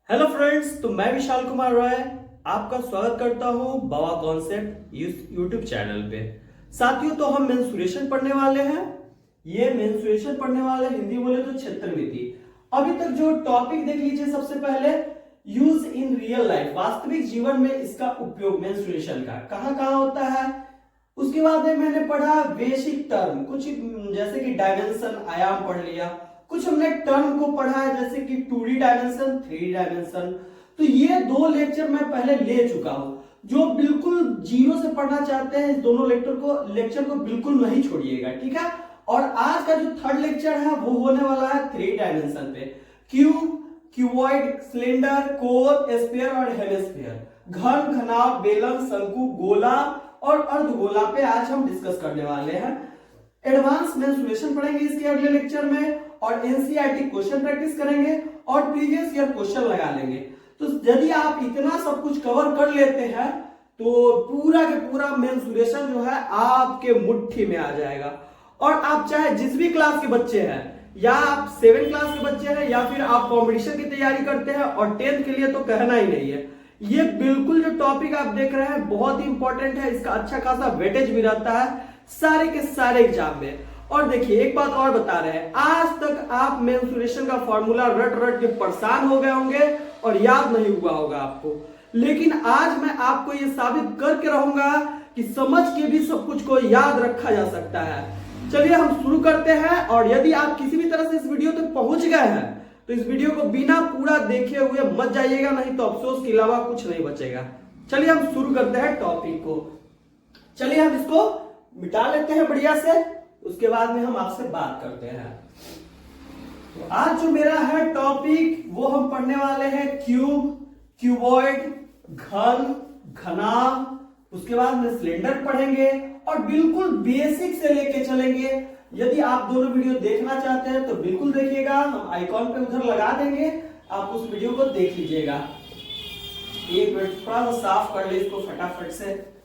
Hello friends, तो मैं विशाल कुमार रॉय आपका स्वागत करता हूं बाबा कॉन्सेप्ट यूट्यूब चैनल पे। साथियों, तो हम मेंसुरेशन पढ़ने वाले हैं। ये मेंसुरेशन पढ़ने वाले हिंदी बोले तो क्षेत्रमिति। अभी तक जो टॉपिक देख लीजिए, सबसे पहले यूज इन रियल लाइफ, वास्तविक जीवन में इसका उपयोग मेंसुरेशन का कहां कहां होता है। उसके बाद में मैंने पढ़ा बेसिक टर्म, कुछ जैसे कि डायमेंशन, आयाम पढ़ लिया। कुछ हमने टर्म को पढ़ा है जैसे कि 2D डायमेंशन, 3D डायमेंशन। तो ये दो लेक्चर मैं पहले ले चुका हूं। जो बिल्कुल जीरो से पढ़ना चाहते हैं, इस दोनों लेक्चर को बिल्कुल नहीं छोड़िएगा, ठीक है। और आज का जो थर्ड लेक्चर है वो होने वाला है 3 डायमेंशन पे। क्यूब, क्यूबॉइड, सिलेंडर, कोन, स्फीयर और हेमिस्फीयर। घन, घनाभ, बेलन, शंकु, गोला और अर्धगोला पे आज हम डिस्कस करने वाले हैं। एडवांस मेंसुरेशन पढ़ेंगे इसके अगले लेक्चर में, और एनसीईआरटी क्वेश्चन प्रैक्टिस करेंगे और प्रीवियस ईयर क्वेश्चन लगा लेंगे। तो यदि आप इतना सब कुछ कवर कर लेते हैं तो पूरा के पूरा मेंसुरेशन जो है आपके मुट्ठी में आ जाएगा। और आप चाहे जिस भी क्लास के बच्चे हैं, या आप 7 क्लास के बच्चे हैं, या फिर आप कॉम्पिटिशन की तैयारी करते हैं, और 10th के लिए तो कहना ही नहीं है। ये बिल्कुल जो टॉपिक आप देख रहे हैं बहुत ही इंपॉर्टेंट है। इसका अच्छा खासा वेटेज भी रहता है सारे के सारे एग्जाम में। और देखिए, एक बात और बता रहे हैं, आज तक आप मेंसुरेशन का फॉर्मूला रट रट के परेशान हो गए होंगे और याद नहीं हुआ होगा आपको। लेकिन आज मैं आपको ये साबित करके रहूंगा कि समझ के भी सब कुछ को याद रखा जा सकता है। चलिए हम शुरू करते हैं। और यदि आप किसी भी तरह से इस वीडियो तक पहुंच गए हैं तो इस वीडियो को बिना पूरा देखे हुए मत जाइएगा, नहीं तो अफसोस के अलावा कुछ नहीं बचेगा। चलिए हम शुरू करते हैं टॉपिक को। चलिए हम इसको मिटा लेते हैं बढ़िया से, उसके बाद में हम आपसे बात करते हैं। तो आज जो मेरा है टॉपिक वो हम पढ़ने वाले हैं क्यूब, क्यूबॉइड, घन, घनाभ। उसके बाद में सिलेंडर पढ़ेंगे और बिल्कुल बेसिक से लेके चलेंगे। यदि आप दोनों वीडियो देखना चाहते हैं तो बिल्कुल देखिएगा, हम आइकॉन पे उधर लगा देंगे, आप उस वीडियो को देख लीजिएगा। एक मिनट थोड़ा सा साफ कर ले इसको फटाफट से।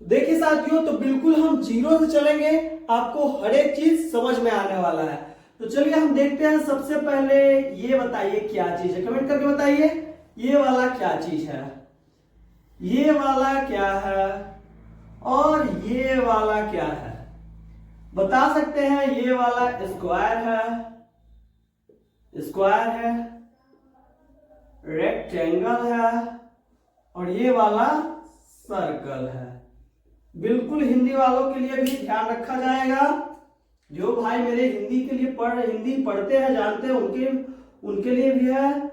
देखिए साथियों, तो बिल्कुल हम जीरो से चलेंगे, आपको हर एक चीज समझ में आने वाला है। तो चलिए हम देखते हैं। सबसे पहले ये बताइए क्या चीज है, कमेंट करके बताइए ये वाला क्या चीज है, ये वाला क्या है और ये वाला क्या है। बता सकते हैं। ये वाला स्क्वायर है, रेक्टेंगल है और ये वाला सर्कल है। बिल्कुल हिंदी वालों के लिए भी ध्यान रखा जाएगा। जो भाई मेरे हिंदी पढ़ते हैं, जानते हैं, उनके लिए भी है।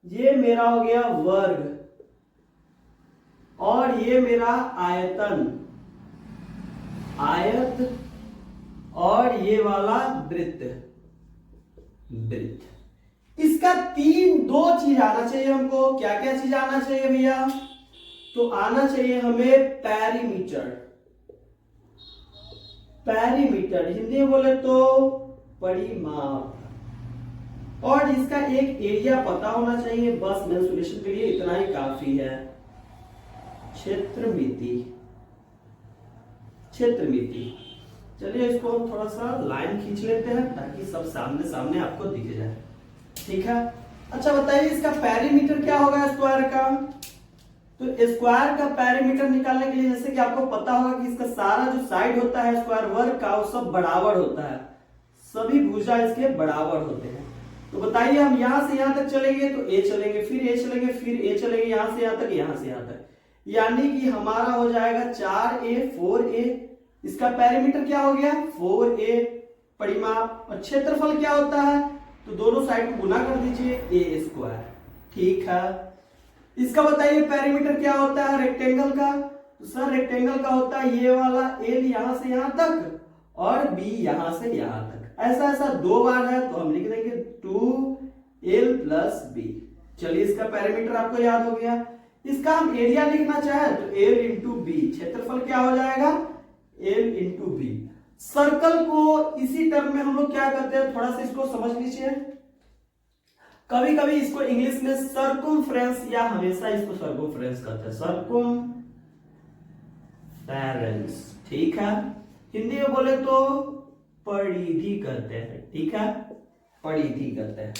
ये मेरा हो गया वर्ग और ये मेरा आयतन, आयत, और ये वाला वृत्त। इसका दो चीज आना चाहिए हमको। क्या क्या चीज आना चाहिए भैया? तो आना चाहिए हमें पैरीमीटर। हिंदी में बोले तो परिमाप, और इसका एक एरिया पता होना चाहिए। बस मेंसुरेशन के लिए इतना ही काफी है। क्षेत्रमिति। चलिए इसको हम थोड़ा सा लाइन खींच लेते हैं ताकि सब सामने सामने आपको दिख जाए, ठीक है। अच्छा बताइए, इसका पैरीमीटर क्या होगा स्क्वायर का? तो स्क्वायर का पैरीमीटर निकालने के लिए, जैसे कि आपको पता होगा कि इसका सारा जो साइड होता है स्क्वायर वर्ग का, वो सब बराबर होता है। सभी भुजा इसके बराबर होते हैं। तो बताइए, हम यहां से यहां तक चलेंगे तो ए चलेंगे, फिर ए चलेंगे, फिर ए चलेंगे, यहां से यहां तक, यहां से यहां तक, यानी कि हमारा हो जाएगा 4a 4a। इसका पैरीमीटर क्या हो गया? 4a परिमाप। और क्षेत्रफल क्या होता है? तो दोनों साइड को गुना कर दीजिए, a स्क्वायर, ठीक है। इसका बताइए पैरीमीटर क्या होता है रेक्टेंगल का? तो सर रेक्टेंगल का होता है ये वाला एल यहां से यहां तक और बी यहां से यहां तक। ऐसा दो बार है तो हम लिख देंगे 2l + b। चलिए इसका पैरीमीटर आपको याद हो गया। इसका हम एरिया लिखना चाहे तो l × b। क्षेत्रफल क्या हो जाएगा? l × b। सर्कल को इसी टर्म में हम लोग क्या करते हैं, थोड़ा सा इसको समझ लीजिए। कभी कभी इसको इंग्लिश में सर्कमफ्रेंस, या हमेशा इसको सर्कमफ्रेंस कहते हैं, सर्कमफेरेंस, ठीक है। हिंदी में बोले तो परिधि कहते हैं, ठीक है, परिधि कहते हैं।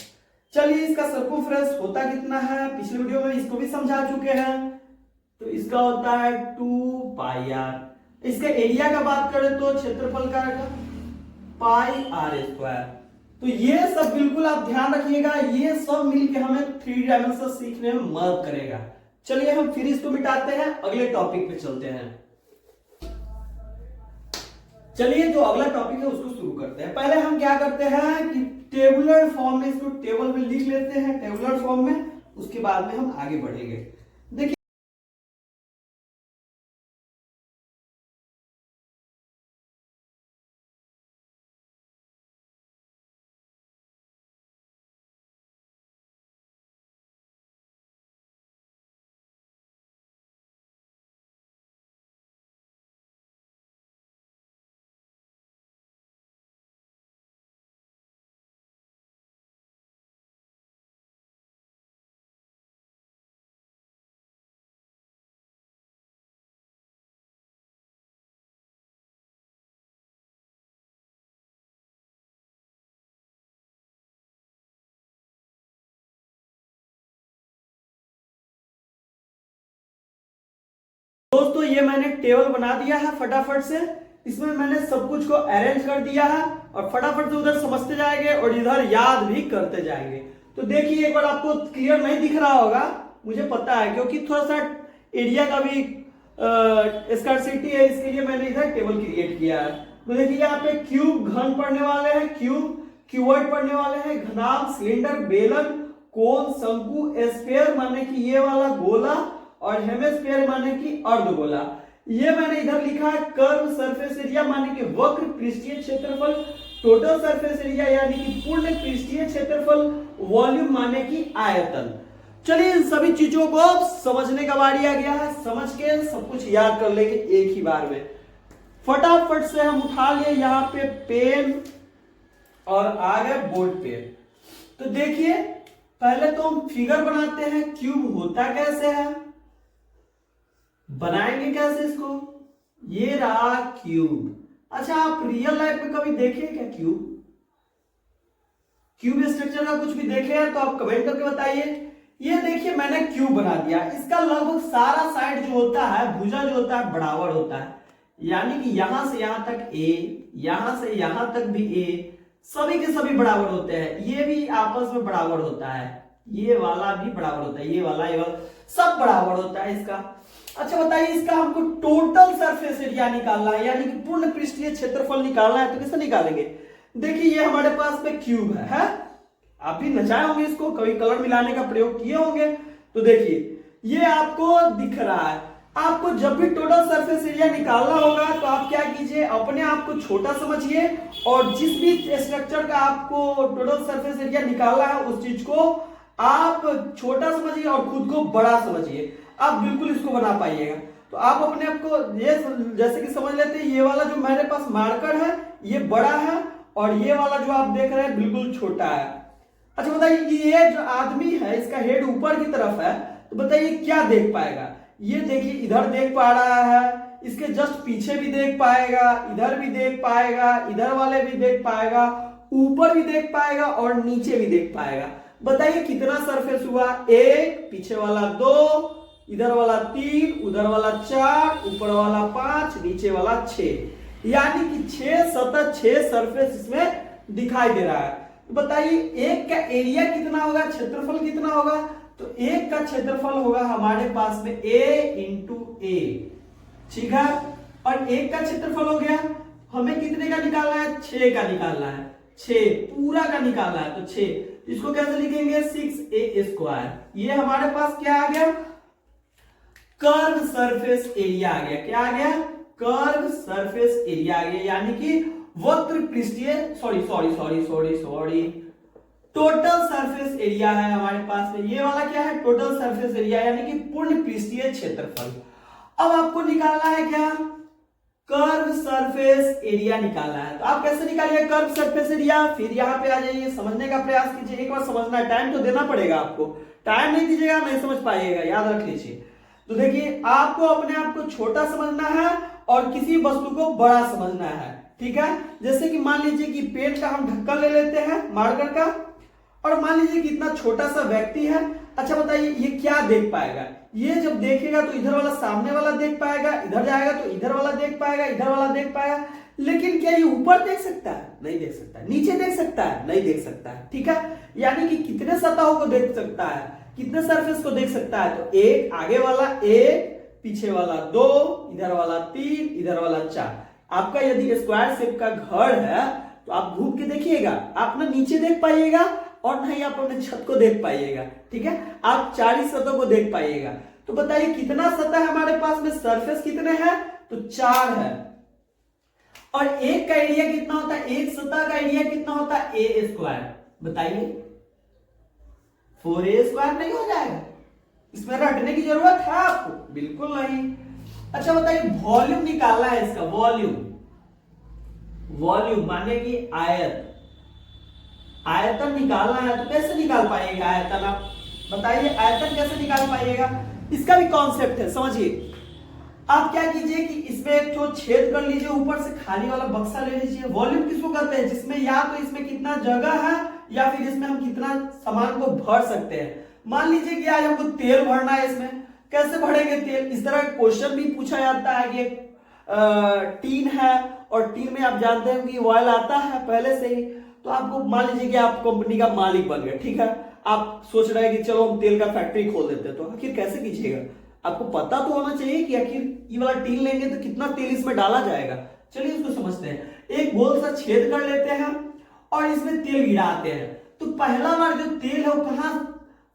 चलिए इसका सर्कमफ्रेंस होता कितना है, पिछले वीडियो में इसको भी समझा चुके हैं। तो इसका होता है 2πr। इसके एरिया का बात करें तो क्षेत्रफल का πr²। तो ये सब बिल्कुल आप ध्यान रखिएगा, ये सब मिलके हमें 3 डायमेंशन सीखने में मदद करेगा। चलिए हम फिर इसको मिटाते हैं, अगले टॉपिक पे चलते हैं। चलिए जो अगला टॉपिक है उसको शुरू करते हैं। पहले हम क्या करते हैं कि टेबुलर फॉर्म में इसको टेबल में लिख लेते हैं, टेबुलर फॉर्म में, उसके बाद में हम आगे बढ़ेंगे। देखिए दोस्तों ये मैंने टेबल बना दिया है फटाफट से, इसमें मैंने सब कुछ को अरेंज कर दिया है और फटाफट से उधर समझते जाएंगे और इधर याद भी करते जाएंगे। तो देखिए एक बार आपको क्लियर नहीं दिख रहा होगा, मुझे पता है, क्योंकि थोड़ा सा एरिया का भी स्कार्सिटी है, इसके लिए मैंने इधर टेबल क्रिएट किया है। तो देखिए यहाँ पे क्यूब घन पढ़ने वाले हैं, क्यूबॉइड पढ़ने वाले हैं, घनाभ, सिलेंडर, बेलन, कोन, शंकु, स्फीयर माने कि ये वाला गोला, और हेमिस्फीयर माने कि अर्धगोला। ये मैंने इधर लिखा है कर्व सरफेस एरिया माने कि वक्र पृष्ठीय क्षेत्रफल, टोटल सरफेस एरिया यानी कि पूर्ण पृष्ठीय क्षेत्रफल, वॉल्यूम माने कि आयतन। चलिए इन सभी चीजों को समझने का बारी आ गया है, समझ के सब कुछ याद कर लेंगे एक ही बार में। फटाफट से हम उठा लिए यहाँ पे पेन और आ गए बोर्ड पे। तो देखिए पहले तो हम फिगर बनाते हैं, क्यूब होता कैसे है, बनाएंगे कैसे इसको। ये रहा क्यूब। अच्छा आप रियल लाइफ में कभी देखे क्या क्यूब स्ट्रक्चर का कुछ भी देखे हैं तो आप कमेंट करके बताइए। ये देखिए मैंने क्यूब बना दिया, इसका लगभग सारा साइड जो होता है, भुजा जो होता है बराबर होता है, यानी कि यहां से यहां तक ए, यहां से यहां तक भी ए, सभी के सभी बराबर होते हैं। ये भी आपस में बराबर होता है, ये वाला भी बराबर होता है, ये वाला सब बराबर होता है इसका। अच्छा बताइए इसका हमको टोटल सरफेस एरिया निकालना है, यानी कि पूर्ण पृष्ठीय क्षेत्रफल निकालना है, तो कैसे निकालेंगे। देखिए ये हमारे पास में क्यूब है? आप भी नचाए होंगे इसको, कभी कलर मिलाने का प्रयोग किए होंगे। तो देखिए ये आपको दिख रहा है। आपको जब भी टोटल सरफेस एरिया निकालना होगा तो आप क्या कीजिए, अपने आप को छोटा समझिए और जिस भी स्ट्रक्चर का आपको टोटल सरफेस एरिया निकालना है उस चीज को आप छोटा समझिए और खुद को बड़ा समझिए, आप बिल्कुल इसको बना पाइएगा। तो आप अपने आप को ये जैसे कि समझ लेते हैं, ये वाला जो मेरे पास मार्कर है ये बड़ा है और ये वाला जो आप देख रहे हैं बिल्कुल छोटा है। अच्छा बताइए ये जो आदमी है इसका हेड ऊपर की तरफ है, तो बताइए क्या देख पाएगा। ये देखिए इधर देख पा रहा है, इसके जस्ट पीछे भी देख पाएगा, इधर भी देख पाएगा, इधर वाले भी देख पाएगा, ऊपर भी देख पाएगा और नीचे भी देख पाएगा। बताइए कितना सरफेस हुआ, 1, पीछे वाला 2, इधर वाला 3, उधर वाला 4, ऊपर वाला 5, नीचे वाला 6, यानी कि 6 सतह 6 सरफेस इसमें दिखाई दे रहा है। तो बताइए एक का एरिया कितना होगा, क्षेत्रफल कितना होगा। तो एक का क्षेत्रफल होगा हमारे पास में a इंटू ए, ठीक है। और एक का क्षेत्रफल हो गया, हमें कितने का निकालना है, 6 का निकालना है, 6 पूरा का निकालना है। तो 6 इसको कैसे लिखेंगे, 6a²। ये हमारे पास क्या आ गया, कर्व सरफेस एरिया आ गया। क्या आ गया, कर्व सरफेस एरिया आ गया, यानी कि वक्र पृष्ठीय सॉरी टोटल सरफेस एरिया है हमारे पास में। ये वाला क्या है, टोटल सरफेस एरिया यानी कि पूर्ण पृष्ठीय क्षेत्रफल। अब आपको निकालना है क्या, कर्व सरफेस एरिया निकालना है। तो आप कैसे निकालिए कर्व सरफेस एरिया, फिर यहाँ पे आ जाइए, समझने का प्रयास कीजिए। एक बार समझना है, टाइम तो देना पड़ेगा आपको, टाइम नहीं दीजिएगा नहीं समझ पाइएगा, याद रख लीजिए। तो देखिए आपको अपने आप को छोटा समझना है और किसी वस्तु को बड़ा समझना है, ठीक है। जैसे कि मान लीजिए कि पेन का हम ढक्कन ले लेते हैं मार्कर का, और मान लीजिए कि इतना छोटा सा व्यक्ति है। अच्छा बताइए ये क्या देख पाएगा? ये जब देखेगा तो इधर वाला सामने वाला देख पाएगा, इधर जाएगा तो इधर वाला देख पाएगा, इधर वाला देख पाएगा। लेकिन क्या ये ऊपर देख सकता है? नहीं देख सकता है। नीचे देख सकता है? नहीं देख सकता है। ठीक है, यानी कि कितने सतहों को देख सकता है, कितने सरफेस को देख सकता है? तो एक, आगे वाला एक, पीछे वाला दो, इधर वाला तीन, इधर वाला चार। आपका यदि स्क्वायर शेप का घर है तो आप घूम के देखिएगा, आप ना नीचे देख पाइएगा और ना ही आप अपने छत को देख पाइएगा। ठीक है, आप 40 सतहों को देख पाइएगा। तो बताइए कितना सतह हमारे पास में, सरफेस कितने हैं? तो 4 है। और एक का एरिया कितना होता है? एक सतह का एरिया कितना होता है? ए स्क्वायर। बताइए 4a स्क्वायर नहीं हो जाएगा? इसमें रटने की जरूरत है आपको? बिल्कुल नहीं। अच्छा बताइए वॉल्यूम निकालना है इसका, वॉल्यूम, वॉल्यूम माने कि आयत, आयतन निकालना है। तो कैसे निकाल पाइएगा आयतन? आप बताइए आयतन कैसे निकाल पाइएगा? इसका भी कॉन्सेप्ट है, समझिए। आप क्या कीजिए कि इसमें एक तो छेद कर लीजिए, ऊपर से खाली वाला बक्सा ले लीजिए। वॉल्यूम किसको कहते हैं? जिसमें या तो इसमें कितना जगह है या फिर इसमें हम कितना सामान को भर सकते हैं। मान लीजिए कि आज हमको तेल भरना है, इसमें कैसे भरेंगे तेल? इस तरह का क्वेश्चन भी पूछा जाता है कि टीन है और टीन में आप जानते हैं कि ऑयल आता है पहले से ही। तो आपको मान लीजिए कि आप कंपनी का मालिक बन गए, ठीक है, आप सोच रहे हैं कि चलो हम तेल का फैक्ट्री खोल देते हैं। तो आखिर कैसे कीजिएगा? आपको पता तो होना चाहिए कि आखिर ये वाला टीन लेंगे तो कितना तेल इसमें डाला जाएगा। चलिए इसको समझते हैं। एक गोल सा छेद कर लेते हैं और इसमें तेल गिराते हैं। तो पहला बार जो तेल है वो कहां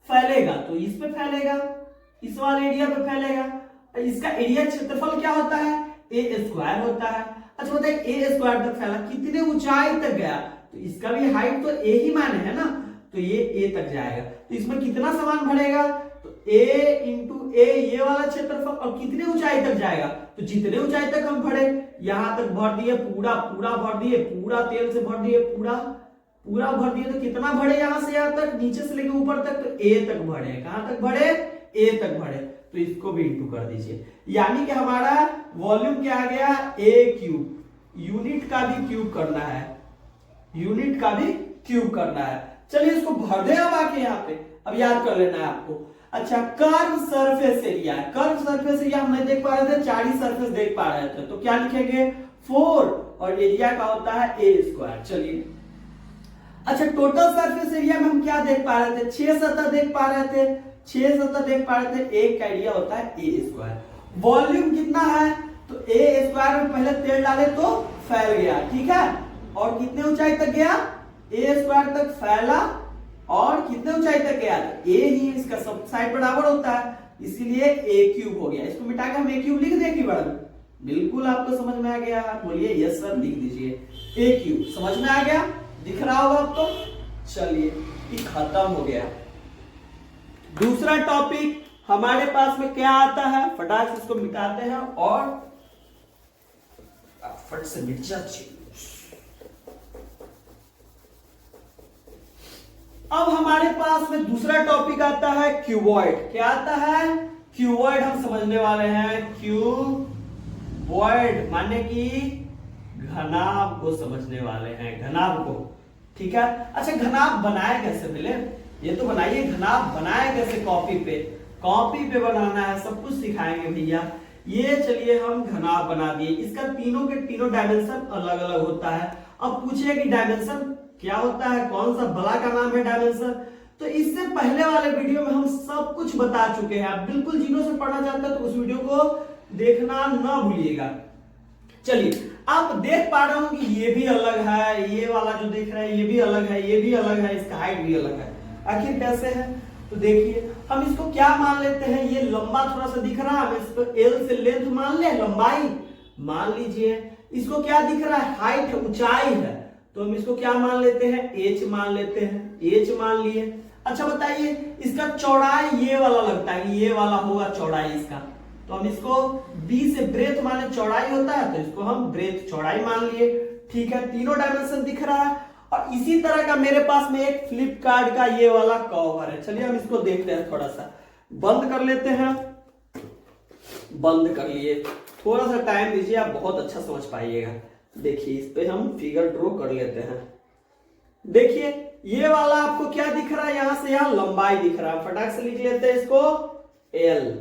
फैलेगा? तो इस पे फैलेगा, इस वाले एरिया पे फैलेगा। इसका एरिया क्षेत्रफल क्या होता है? ए स्क्वायर होता है। अच्छा बताइए ए स्क्वायर तक फैला, कितने ऊंचाई तक गया? तो इसका भी हाइट तो ए ही माने है ना, तो ये ए तक जाएगा। तो इसमें कितना सामान भरेगा? तो ए इंटू ए, ये वाला क्षेत्रफल। और कितने ऊंचाई तक जाएगा? तो जितने ऊंचाई तक हम भरे, यहां तक भर दिए, पूरा पूरा भर दिए, पूरा तेल से भर दिए, पूरा पूरा भर दिए। तो कितना भरे यहां से यहां तक, नीचे से लेकर ऊपर तक? तो ए तक भरे। कहां तक भरे? ए तक भरे। तो इसको भी इंटू कर दीजिए, यानी कि हमारा वॉल्यूम क्या आ गया? ए क्यूब। यूनिट का भी क्यूब करना है, यूनिट का भी क्यूब करना है। चलिए इसको भर दे अब आके यहाँ पे, अब याद कर लेना है आपको। अच्छा curve surface area, curve surface area हम नहीं देख पा रहे थे, 40 सरफेस देख पा रहे थे। तो क्या लिखेंगे? 4 और एरिया का होता है ए स्क्वायर। चलिए अच्छा टोटल सरफेस एरिया में हम क्या देख पा रहे थे? 6 सतह देख पा रहे थे, 6 सतह देख पा रहे थे। एक का एरिया होता है ए स्क्वायर। वॉल्यूम कितना है? तो ए स्क्वायर में पहले तेल डाले तो फैल गया, ठीक है, और कितने ऊंचाई तक गया? ए स्क्वायर तक फैला और कितने ऊंचाई तक गया? तो ए ही, इसका सब साइड बराबर होता है, इसीलिए ए क्यूब हो गया। इसको मिटा के हम ए क्यूब लिख देंगे बराबर। बिल्कुल आपको समझ में आ गया? बोलिए यस सर, लिख दीजिए ए क्यूब। समझ में आ गया? दिख रहा होगा आपको? चलिए ये खत्म हो गया। दूसरा टॉपिक हमारे पास में क्या आता है? फटाक से इसको मिटाते हैं और फट से मिट जाती। अब हमारे पास में दूसरा टॉपिक आता है क्यूबॉइड। क्या आता है? क्यूबॉइड हम समझने वाले हैं। क्यूबॉइड माने कि घनाभ को समझने वाले हैं, घनाभ को, ठीक है। अच्छा घनाभ बनाए कैसे? मिले ये तो बनाइए, घनाभ बनाए कैसे? कॉपी पे, कॉपी पे बनाना है, सब कुछ सिखाएंगे भैया। ये चलिए हम घनाभ बना दिए। इसका तीनों के तीनों डायमेंशन अलग अलग होता है। अब पूछिए कि डायमेंशन क्या होता है, कौन सा बला का नाम है डायमेंशन? तो इससे पहले वाले वीडियो में हम सब कुछ बता चुके हैं। आप बिल्कुल जीरो से पढ़ना चाहते हैं तो उस वीडियो को देखना ना भूलिएगा। चलिए आप देख पा रहे हो कि ये भी अलग है, ये वाला जो देख रहे हैं ये भी अलग है, ये भी अलग है, इसका हाइट भी अलग है। आखिर कैसे है? तो देखिए हम इसको क्या मान लेते हैं, ये लंबा थोड़ा सा दिख रहा है, हम इसको एल से लेंथ मान ले, लंबाई मान लीजिए। इसको क्या दिख रहा है? हाइट, ऊंचाई है, तो हम इसको क्या मान लेते हैं? एच मान लेते हैं, एच मान लिए। अच्छा बताइए इसका चौड़ाई ये वाला लगता है, ये वाला होगा चौड़ाई इसका, तो हम इसको बी से ब्रेथ माने चौड़ाई होता है, तो इसको हम ब्रेथ चौड़ाई मान लिए। ठीक है, तीनों डायमेंशन दिख रहा है। और इसी तरह का मेरे पास में एक फ्लिपकार्ट का ये वाला कवर है। चलिए हम इसको देखते हैं, थोड़ा सा बंद कर लेते हैं। बंद कर लिए, थोड़ा सा टाइम दीजिए, आप बहुत अच्छा समझ पाइएगा। देखिए इस पे हम फिगर ड्रॉ कर लेते हैं। देखिए ये वाला आपको क्या दिख रहा है, यहां से यहां लंबाई दिख रहा है, फटाक से लिख लेते हैं इसको, एल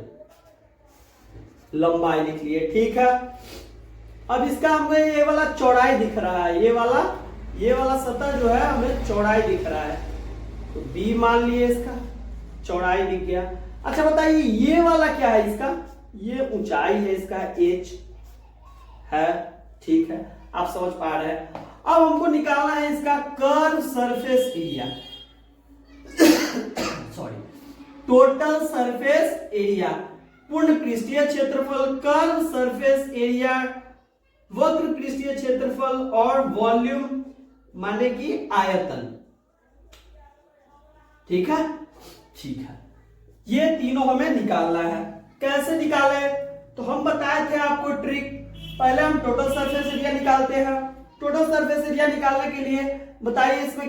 लंबाई लिख लिए, ठीक है। अब इसका हमें ये वाला चौड़ाई दिख रहा है, ये वाला सतह जो है हमें चौड़ाई दिख रहा है, तो बी मान लिए, इसका चौड़ाई दिख गया। अच्छा बताइए ये वाला क्या है, इसका ये ऊंचाई है, इसका एच है, ठीक है, आप समझ पा रहे हैं। अब हमको निकालना है इसका curve surface area, sorry, total surface area, पूर्ण पृष्ठीय क्षेत्रफल, कर्व सरफेस एरिया, वक्र पृष्ठीय क्षेत्रफल और वॉल्यूम माने कि आयतन, ठीक है, ठीक है। ये तीनों हमें निकालना है। कैसे निकाले, तो हम बताए थे आपको ट्रिक, पहले हम टोटल सरफेस एरिया निकालते हैं। टोटल सरफेस एरिया निकालने के लिए बताइए, इसमें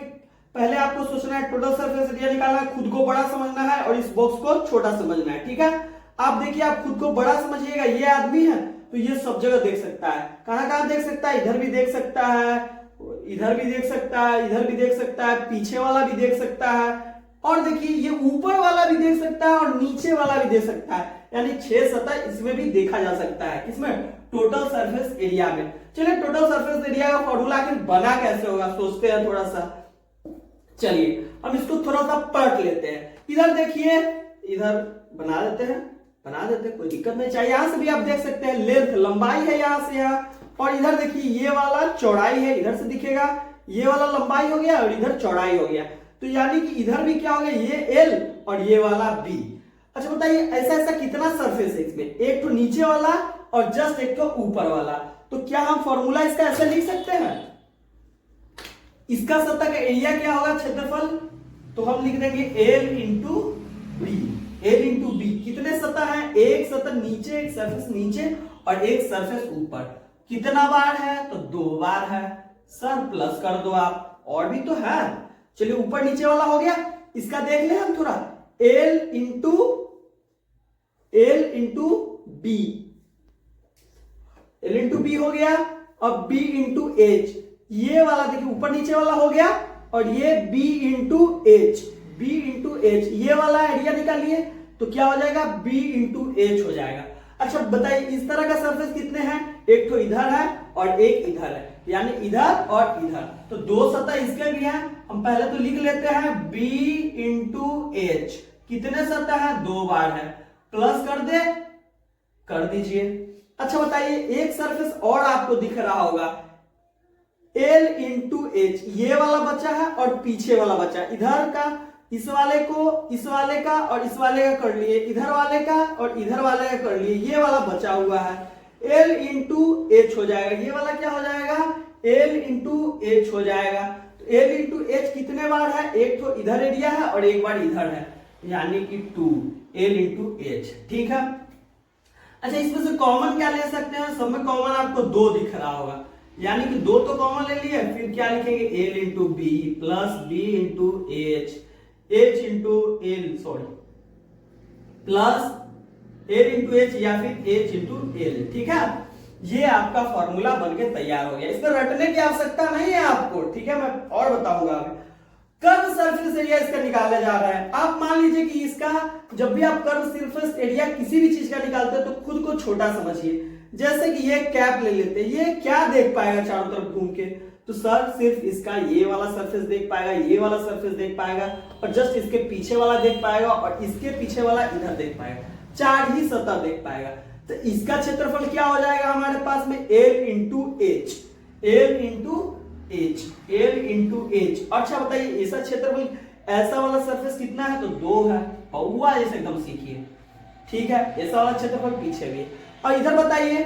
पहले आपको सोचना है टोटल सरफेस एरिया निकालना है, खुद को बड़ा समझना है और इस बॉक्स को छोटा समझना है, ठीक है। आप देखिए, आप खुद को बड़ा समझिएगा, ये आदमी है तो ये सब जगह देख सकता है, कहां कहां देख सकता है, इधर भी देख सकता है, इधर भी देख सकता है, इधर भी देख सकता है, पीछे वाला भी देख सकता है, और देखिए ये ऊपर वाला भी देख सकता है और नीचे वाला भी देख सकता है, यानी 6 सतह इसमें भी देखा जा सकता है, इसमें टोटल सरफेस एरिया में। चलिए टोटल सरफेस एरिया का फॉर्मूला आखिर बना कैसे होगा, सोचते हैं थोड़ा सा। चलिए हम इसको थोड़ा सा पलट लेते हैं, इधर देखिए, इधर बना देते हैं, कोई दिक्कत नहीं चाहिए। यहां से भी आप देख सकते हैं लेंथ लंबाई है यहां से यहां, और इधर देखिए ये वाला चौड़ाई है, इधर से दिखेगा, ये वाला लंबाई हो गया और इधर चौड़ाई हो गया, तो यानी कि इधर भी क्या हो गया, ये एल और ये वाला बी। अच्छा बताइए ऐसा ऐसा कितना सरफेस है इसमें, एक तो नीचे वाला और जस्ट एक तो ऊपर वाला, तो क्या हम फॉर्मूला इसका ऐसे लिख सकते हैं, इसका सतह का एरिया क्या होगा, क्षेत्रफल, तो हम लिख देंगे L into B, L into B. कितने सतह है, एक सतह नीचे, एक सरफेस नीचे और एक सरफेस ऊपर, कितना बार है, तो 2 बार है। सर प्लस कर दो आप, और भी तो है। चलिए ऊपर नीचे वाला हो गया, इसका देख ले हम थोड़ा, L into B, L into B हो गया, अब बी इंटू एच, ये वाला देखिए ऊपर नीचे वाला हो गया, और ये बी इंटू एच, ये वाला एरिया निकालिए, तो क्या हो जाएगा, बी इंटू एच हो जाएगा। अच्छा बताइए इस तरह का सरफेस कितने हैं, एक तो इधर है और एक इधर है, यानी इधर और इधर, तो 2 सतह इसके भी हैं। हम पहले तो लिख लेते हैं b इंटू एच, कितने सतह है, 2 बार है, प्लस कर दीजिए। अच्छा बताइए एक सरफेस और आपको दिख रहा होगा, l इंटू एच, ये वाला बचा है और पीछे वाला बचा है, इधर का इस वाले को, इस वाले का और इस वाले का कर लिए, इधर वाले का और इधर वाले का कर लिए, ये वाला बचा हुआ है, L इंटू एच हो जाएगा, ये वाला क्या हो जाएगा, L इंटू एच हो जाएगा। तो L इंटू एच कितने बार है, एक तो इधर एरिया है और एक बार इधर है, यानी कि 2 L इंटू एच, ठीक है। अच्छा इसमें से कॉमन क्या ले सकते हैं, सब में कॉमन आपको 2 दिख रहा होगा, यानी कि 2 तो कॉमन ले लिए, फिर क्या लिखेंगे, L into B plus B into H, H into L, sorry, plus L into H या फिर एच इंटू एल, ठीक है। ये आपका फॉर्मूला बनके तैयार हो गया, इसमें रटने की आवश्यकता नहीं है आपको, ठीक है, मैं और बताऊंगा अभी। कर्व सरफेस एरिया इसका निकाला जा रहा है। आप मान लीजिए कि इसका जब भी आप कर्व सरफेस एरिया किसी भी चीज का निकालते हैं तो खुद को छोटा समझिए, जैसे कि ये कैप ले लेते हैं, ये क्या देख पाएगा चारों तरफ घूम के, तो सर सिर्फ इसका ये वाला सरफेस देख पाएगा, ये वाला सरफेस देख पाएगा और जस्ट इसके पीछे वाला देख पाएगा और इसके पीछे वाला इधर देख पाएगा, 4 ही सतह देख पाएगा। तो इसका क्षेत्रफल क्या हो जाएगा हमारे पास में, L into H, L into H, L into H. अच्छा बताइए ऐसा क्षेत्रफल, ऐसा वाला सरफेस कितना है, तो 2 है, पौआ जैसे एकदम सीखिए, ठीक है। ऐसा वाला क्षेत्रफल पीछे भी है, और इधर बताइए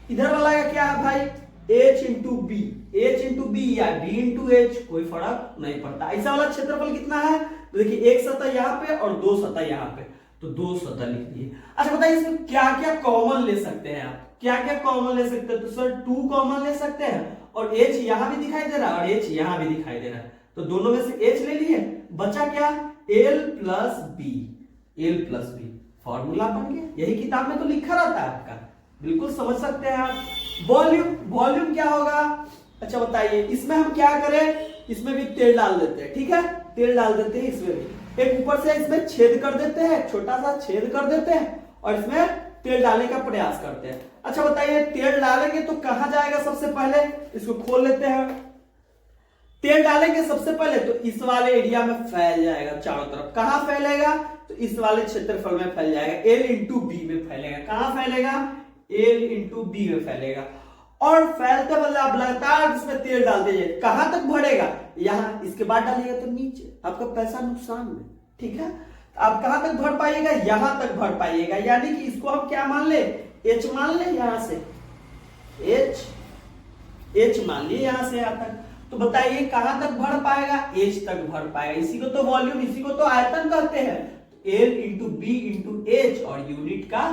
इधर वाला का क्या है भाई, h into B, H into B या b इंटू एच, कोई फर्क नहीं पड़ता। ऐसा वाला क्षेत्रफल कितना है, तो देखिए एक सतह यहाँ पे और 2 सतह यहाँ पे, तो 2 सतह लिख दिए। अच्छा बताइए इसमें क्या क्या कॉमन ले सकते हैं आप, क्या क्या कॉमन ले सकते हैं, तो सर 2 कॉमन ले सकते हैं और h यहाँ भी दिखाई दे रहा है और h यहाँ भी दिखाई दे रहा है, तो दोनों में से h ले लिए, बचा क्या, l plus B, l plus B, formula बन गया। यही किताब में तो लिखा रहता है आपका, बिल्कुल समझ सकते हैं आप। वॉल्यूम, वॉल्यूम क्या होगा, अच्छा बताइए इसमें हम क्या करें, इसमें भी तेल डाल देते हैं, ठीक है, तेल डाल देते हैं इसमें भी। एक ऊपर से इसमें छेद कर देते हैं, छोटा सा छेद कर देते हैं और इसमें तेल डालने का प्रयास करते हैं। अच्छा बताइए, तेल डालेंगे तो कहां जाएगा? सबसे पहले इसको खोल लेते हैं। तेल डालेंगे सबसे पहले तो इस वाले एरिया में फैल जाएगा चारों तरफ। कहां फैलेगा? तो इस वाले क्षेत्रफल में फैल जाएगा, L इंटू बी में फैलेगा। कहां फैलेगा? L इंटू बी में फैलेगा। और फैलते मतलब आप लगातार इसमें तेल डालते जाइए। कहां तक भरेगा? यहां, इसके बाद डालिएगा तो नीचे, आपका पैसा नुकसान में, ठीक है। आप कहां तक भर पाइएगा? यहां तक भर पाइएगा, यानी कि इसको हम क्या मान ले? H मान ले, यहां से H मान लिए यहां से यहां तक। तो बताइए कहां तक भर पाएगा? H तक भर पाएगा। इसी को तो वॉल्यूम, इसी को तो आयतन कहते हैं। L into B into H और यूनिट का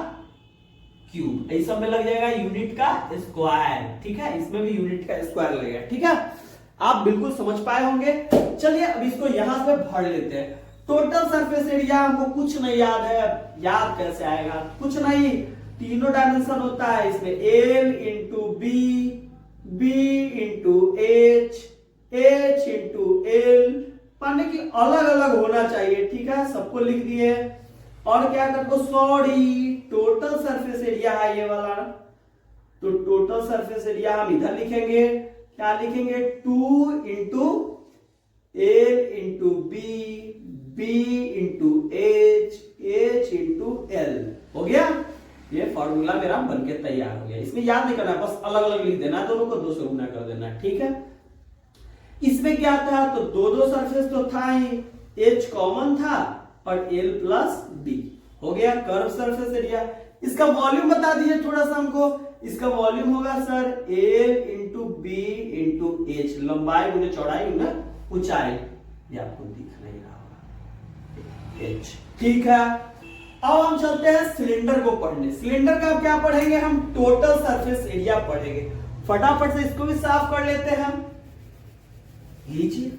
क्यूब, इस सब में लग जाएगा यूनिट का स्क्वायर, ठीक है, इसमें भी यूनिट का स्क्वायर लगेगा, ठीक है। आप बिल्कुल समझ पाए होंगे। चलिए अब इसको यहां से भर लेते हैं। टोटल सरफेस एरिया हमको कुछ नहीं याद है, याद कैसे आएगा? कुछ नहीं, तीनों डायमेंशन होता है इसमें, L into B into H into L, पाने की अलग अलग होना चाहिए, ठीक है, सबको लिख दिए। और क्या कर दो? सॉरी, टोटल सरफेस एरिया है ये वाला, तो टोटल सरफेस एरिया हम इधर लिखेंगे, क्या लिखेंगे? 2 into L into B into H into L। हो गया, ये फॉर्मूला मेरा बनके तैयार हो गया। इसमें याद नहीं करना, बस अलग अलग लिख देना, दोनों को 2 से गुना कर देना, ठीक है। इसमें क्या था? तो दो सरफेस तो था ही, H कॉमन था और L प्लस बी, हो गया कर्व सरफेस एरिया। इसका वॉल्यूम बता दीजिए थोड़ा सा हमको। इसका वॉल्यूम होगा sir L into B into H, लंबाई गुने चौड़ाई गुने ऊंचाई, ये आपको दिख नहीं रहा होगा, H, ठीक है। अब हम चलते हैं सिलेंडर को पढ़ने। सिलेंडर का क्या पढ़ेंगे हम? टोटल सरफेस एरिया पढ़ेंगे। फटाफट से इसको भी साफ कर लेते हैं हम। लीजिए,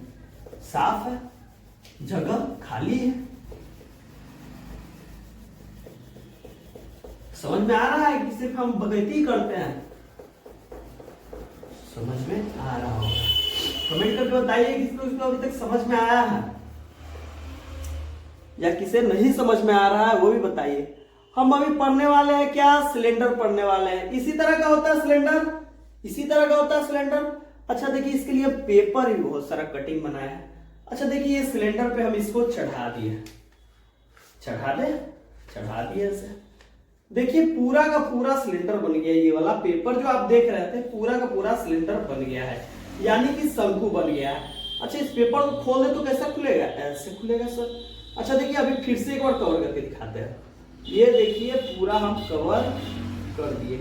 साफ है, जगह खाली है। समझ में आ रहा है कि सिर्फ हम बगैती करते हैं? समझ में आ रहा होगा, कमेंट करके बताइए किसको इसको अभी तक समझ में आया है या किसे नहीं समझ में आ रहा है, वो भी बताइए। हम अभी पढ़ने वाले हैं क्या? सिलेंडर पढ़ने वाले हैं। इसी तरह का होता है सिलेंडर, इसी तरह का होता है सिलेंडर। अच्छा देखिए, इसके लिए पेपर भी बहुत सारा कटिंग बनाया है। अच्छा देखिए, ये सिलेंडर पे हम इसको चढ़ा दिए, चढ़ा दिए ऐसे। देखिए पूरा का पूरा सिलेंडर बन गया। ये वाला पेपर जो आप देख रहे थे, पूरा का पूरा सिलेंडर बन गया है, यानी कि शंकु बन गया है। अच्छा इस पेपर को खोल दे तो कैसा खुलेगा? ऐसे खुलेगा सर। अच्छा देखिए, अभी फिर से एक बार कवर करके दिखाते हैं। ये देखिए पूरा हम कवर कर दिए।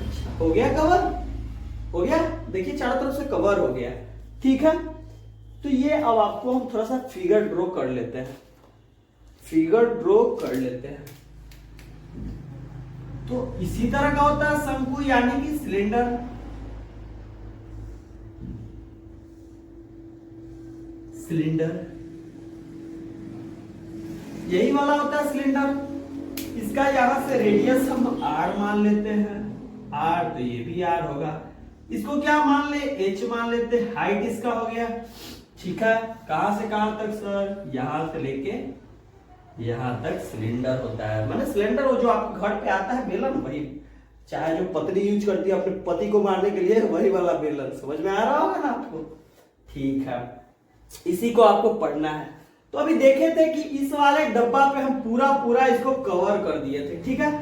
अच्छा हो गया कवर, हो गया, देखिए चारों तरफ से कवर हो गया, ठीक है। तो ये अब आपको हम थोड़ा सा फिगर ड्रॉ कर लेते हैं, तो इसी तरह का होता है शंकु, यानी कि सिलेंडर। यही वाला होता है सिलेंडर। इसका यहां से रेडियस हम r मान लेते हैं, r, तो ये भी r होगा। इसको क्या मान ले? h मान लेते हैं। हाइट इसका हो गया, ठीक है। कहां से कहां तक सर? यहां से लेके यहां तक सिलेंडर होता है। माने सिलेंडर वो जो आपके घर पे आता है बेलन, वही, चाहे जो पत्नी यूज करती है अपने पति को मारने के लिए, वही वाला बेलन। समझ में आ रहा होगा ना आपको? ठीक है, इसी को आपको पढ़ना है। तो अभी देखे थे कि इस वाले डब्बा पे हम पूरा इसको कवर कर दिए थे, ठीक है।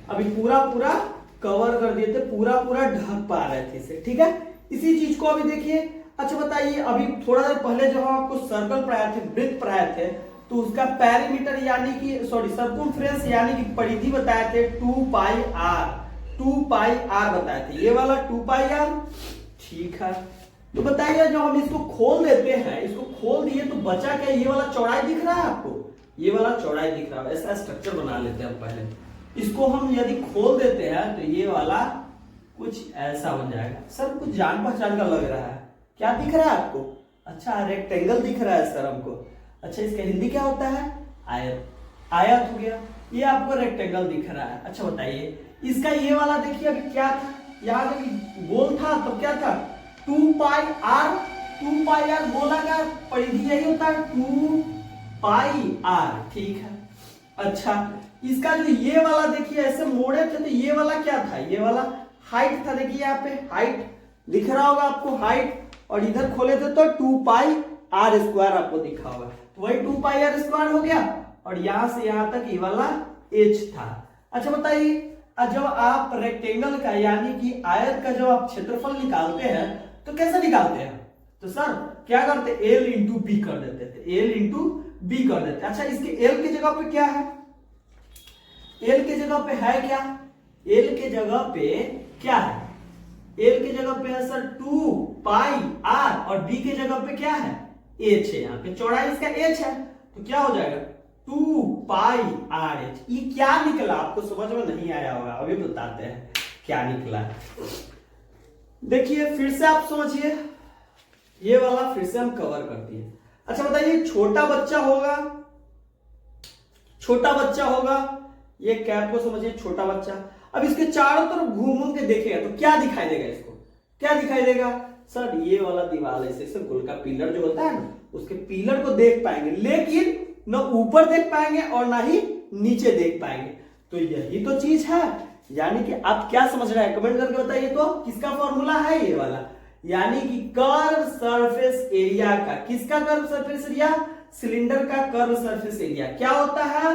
अभी पूरा कवर कर दिए थे, पूरा ढक पा रहे थे इसे, ठीक है। इसी चीज को अभी देखिए। अच्छा बताइए, अभी थोड़ा देर पहले जब हम आपको सर्कल पढ़ाए थे, वृत्त पढ़ाए थे, तो उसका पेरीमीटर यानी कि सर्कमफ्रेंस यानी कि परिधि बताए थे 2 पाई r बताए थे। ये वाला 2 पाई r, ठीक है। तो बताइए जब हम इसको खोल देते हैं, इसको खोल दिए तो बचा क्या? ये वाला चौड़ाई दिख रहा है आपको? ये वाला चौड़ाई दिख रहा है। ऐसा स्ट्रक्चर बना लेते हैं पहले। इसको हम यदि खोल देते हैं तो ये वाला कुछ ऐसा बन जाएगा। सर कुछ जान पहचान का लग रहा है, क्या दिख रहा है आपको? अच्छा रेक्टेंगल दिख रहा है सर हमको। अच्छा इसका हिंदी क्या होता है? आयत हो गया। ये आपको रेक्टेंगल दिख रहा है। अच्छा बताइए, इसका ये वाला देखिए अभी क्या था? यहाँ जब गोल था तब क्या था? 2 पाई r 2 पाई आर बोला का परिधि यही होता है 2 पाई आर, ठीक है। अच्छा इसका जो ये वाला देखिए ऐसे मोड़े थे तो ये वाला क्या था, ये वाला हाइट था। देखिए यहाँ पे हाइट दिख रहा होगा आपको, हाइट, और इधर खोले थे तो 2 पाई आर स्क्वायर आपको दिखा होगा, तो वही 2 पाई आर स्क्वायर हो गया। और यहां से यहां तक ये वाला एच था। अच्छा बताइए, जब आप रेक्टेंगल का यानी कि आयत का जब आप क्षेत्रफल निकालते हैं तो कैसे निकालते हैं, तो सर क्या करते, एल इंटू बी कर देते थे, एल इंटू बी कर देते। अच्छा इसके एल की जगह पे क्या है, एल के जगह पे है क्या, एल के जगह पे क्या है, एल के जगह पे है सर 2 पाई आर, और बी के जगह पे क्या है, एच है। यहाँ पे चौड़ाई इसका एच है, तो क्या हो जाएगा 2 पाई आर एच। ये क्या निकला आपको समझ में नहीं आया होगा, अभी बताते हैं क्या निकला। देखिए फिर से आप समझिए, ये वाला फिर से हम कवर करती है। अच्छा बताइए, छोटा बच्चा होगा, छोटा बच्चा होगा, ये कैप को समझिए, छोटा बच्चा अब इसके चारों तरफ घूम के देखेगा तो क्या दिखाई देगा, इसको क्या दिखाई देगा, सर ये वाला दीवार ऐसे गोल का पिलर जो होता है ना, उसके पिलर को देख पाएंगे, लेकिन न ऊपर देख पाएंगे और ना ही नीचे देख पाएंगे। तो यही तो चीज है, यानी कि आप क्या समझ रहे हैं कमेंट करके बताइए। तो किसका फॉर्मूला है ये वाला, यानी कि कर्व सरफेस एरिया का, किसका कर्व सरफेस एरिया, सिलेंडर का कर्व सरफेस एरिया क्या होता है,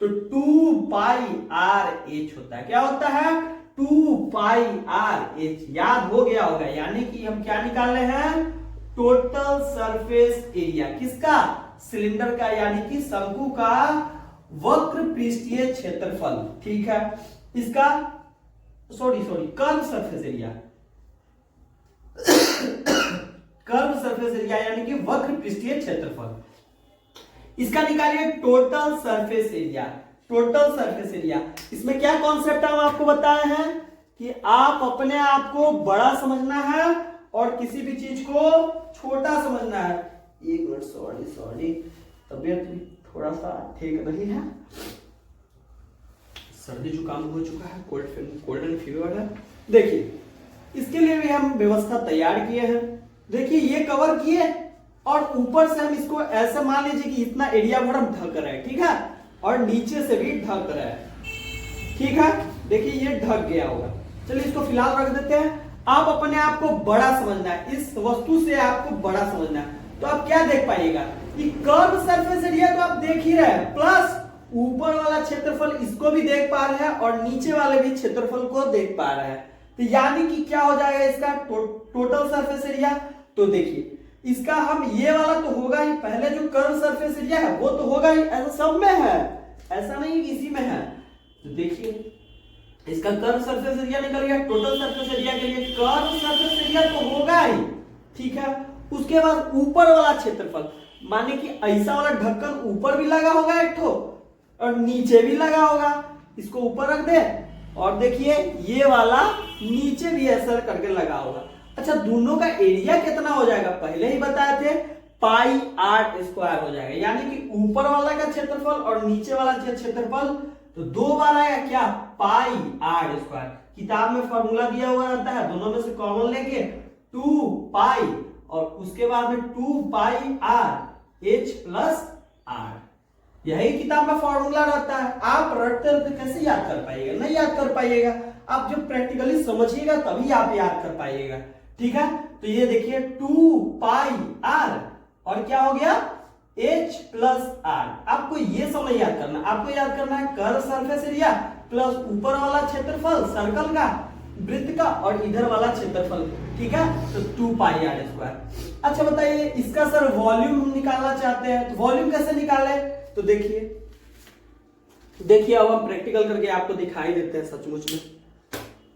तो 2 पाई आर एच होता है। क्या होता है, 2 पाई आर एच, याद हो गया होगा। यानी कि हम क्या निकाल रहे हैं, टोटल सरफेस एरिया किसका, सिलेंडर का, यानी कि शंकु का वक्र पृष्ठीय क्षेत्रफल, ठीक है। इसका sorry curve surface area, curve surface area यानी कि वक्र पृष्ठीय क्षेत्रफल, इसका निकालिए total surface area, total surface area. इसमें क्या कॉन्सेप्ट हम आपको बताए हैं कि आप अपने आप को बड़ा समझना है और किसी भी चीज को छोटा समझना है। एक मिनट, सॉरी तबीयत थोड़ा सा ठीक नहीं है, सर्दी जुकाम हो चुका है, कोल्ड एंड फीवर है। देखिए इसके लिए भी हम व्यवस्था तैयार किए हैं। देखिए ये कवर किए और ऊपर से हम इसको ऐसे मान लीजिए कि इतना एरिया भर हम ढक रहे हैं, ठीक है, और नीचे से भी ढक रहे हैं, ठीक है। देखिए ये ढक गया होगा, चलिए इसको फिलहाल रख देते हैं। आप अपने आप को बड़ा समझना है, इस वस्तु से आपको बड़ा समझना है। तो आप क्या देख पाइएगा कि कर्व सरफेस एरिया तो आप देख ही रहे हैं, प्लस ऊपर वाला क्षेत्रफल इसको भी देख पा रहे हैं और नीचे वाले भी क्षेत्रफल को देख पा रहे हैं। तो यानी कि क्या हो जाएगा इसका टोटल सरफेस एरिया। तो देखिए इसका हम ये वाला तो होगा ही, पहले जो कर्व सरफेस एरिया है वो तो होगा ही, ऐसा सब में है, ऐसा नहीं इसी में है। तो देखिए इसका कर्व सरफेस एरिया निकल गया, टोटल सरफेस एरिया के लिए कर्व सरफेस एरिया तो होगा ही, ठीक है। उसके बाद ऊपर वाला क्षेत्रफल, माने कि ऐसा वाला ढक्कन ऊपर भी लगा होगा एक ठो और नीचे भी लगा होगा, इसको ऊपर रख दे और देखिए ये वाला नीचे भी ऐसा करके लगा होगा। अच्छा दोनों का एरिया कितना हो जाएगा, पहले ही बताए थे पाई आर स्क्वायर हो जाएगा, यानी कि ऊपर वाला का क्षेत्रफल और नीचे वाला क्षेत्रफल तो 2 बार आएगा क्या, पाई आर स्क्वायर। किताब में फॉर्मूला दिया हुआ रहता है, दोनों में से कॉमन लेके 2 पाई और उसके बाद में 2 पाई आर एच प्लस आर, यही किताब में फॉर्मूला रहता है। आप रटते रटते कैसे याद कर पाइएगा, नहीं याद कर पाइएगा, आप जब प्रैक्टिकली समझिएगा तभी आप याद कर पाइएगा, ठीक है। तो ये देखिए 2 पाई आर और क्या हो गया h प्लस आर। आपको ये सब नहीं याद करना, आपको याद करना है कर्व सरफेस एरिया प्लस ऊपर वाला क्षेत्रफल सर्कल का, वृत्त का, और इधर वाला क्षेत्रफल, ठीक है। तो 2 पाई आर स्क्वायर। अच्छा बताइए इसका सर वॉल्यूम हम निकालना चाहते हैं, तो वॉल्यूम कैसे निकाले, तो देखिए अब हम प्रैक्टिकल करके आपको दिखाई देते हैं सचमुच में।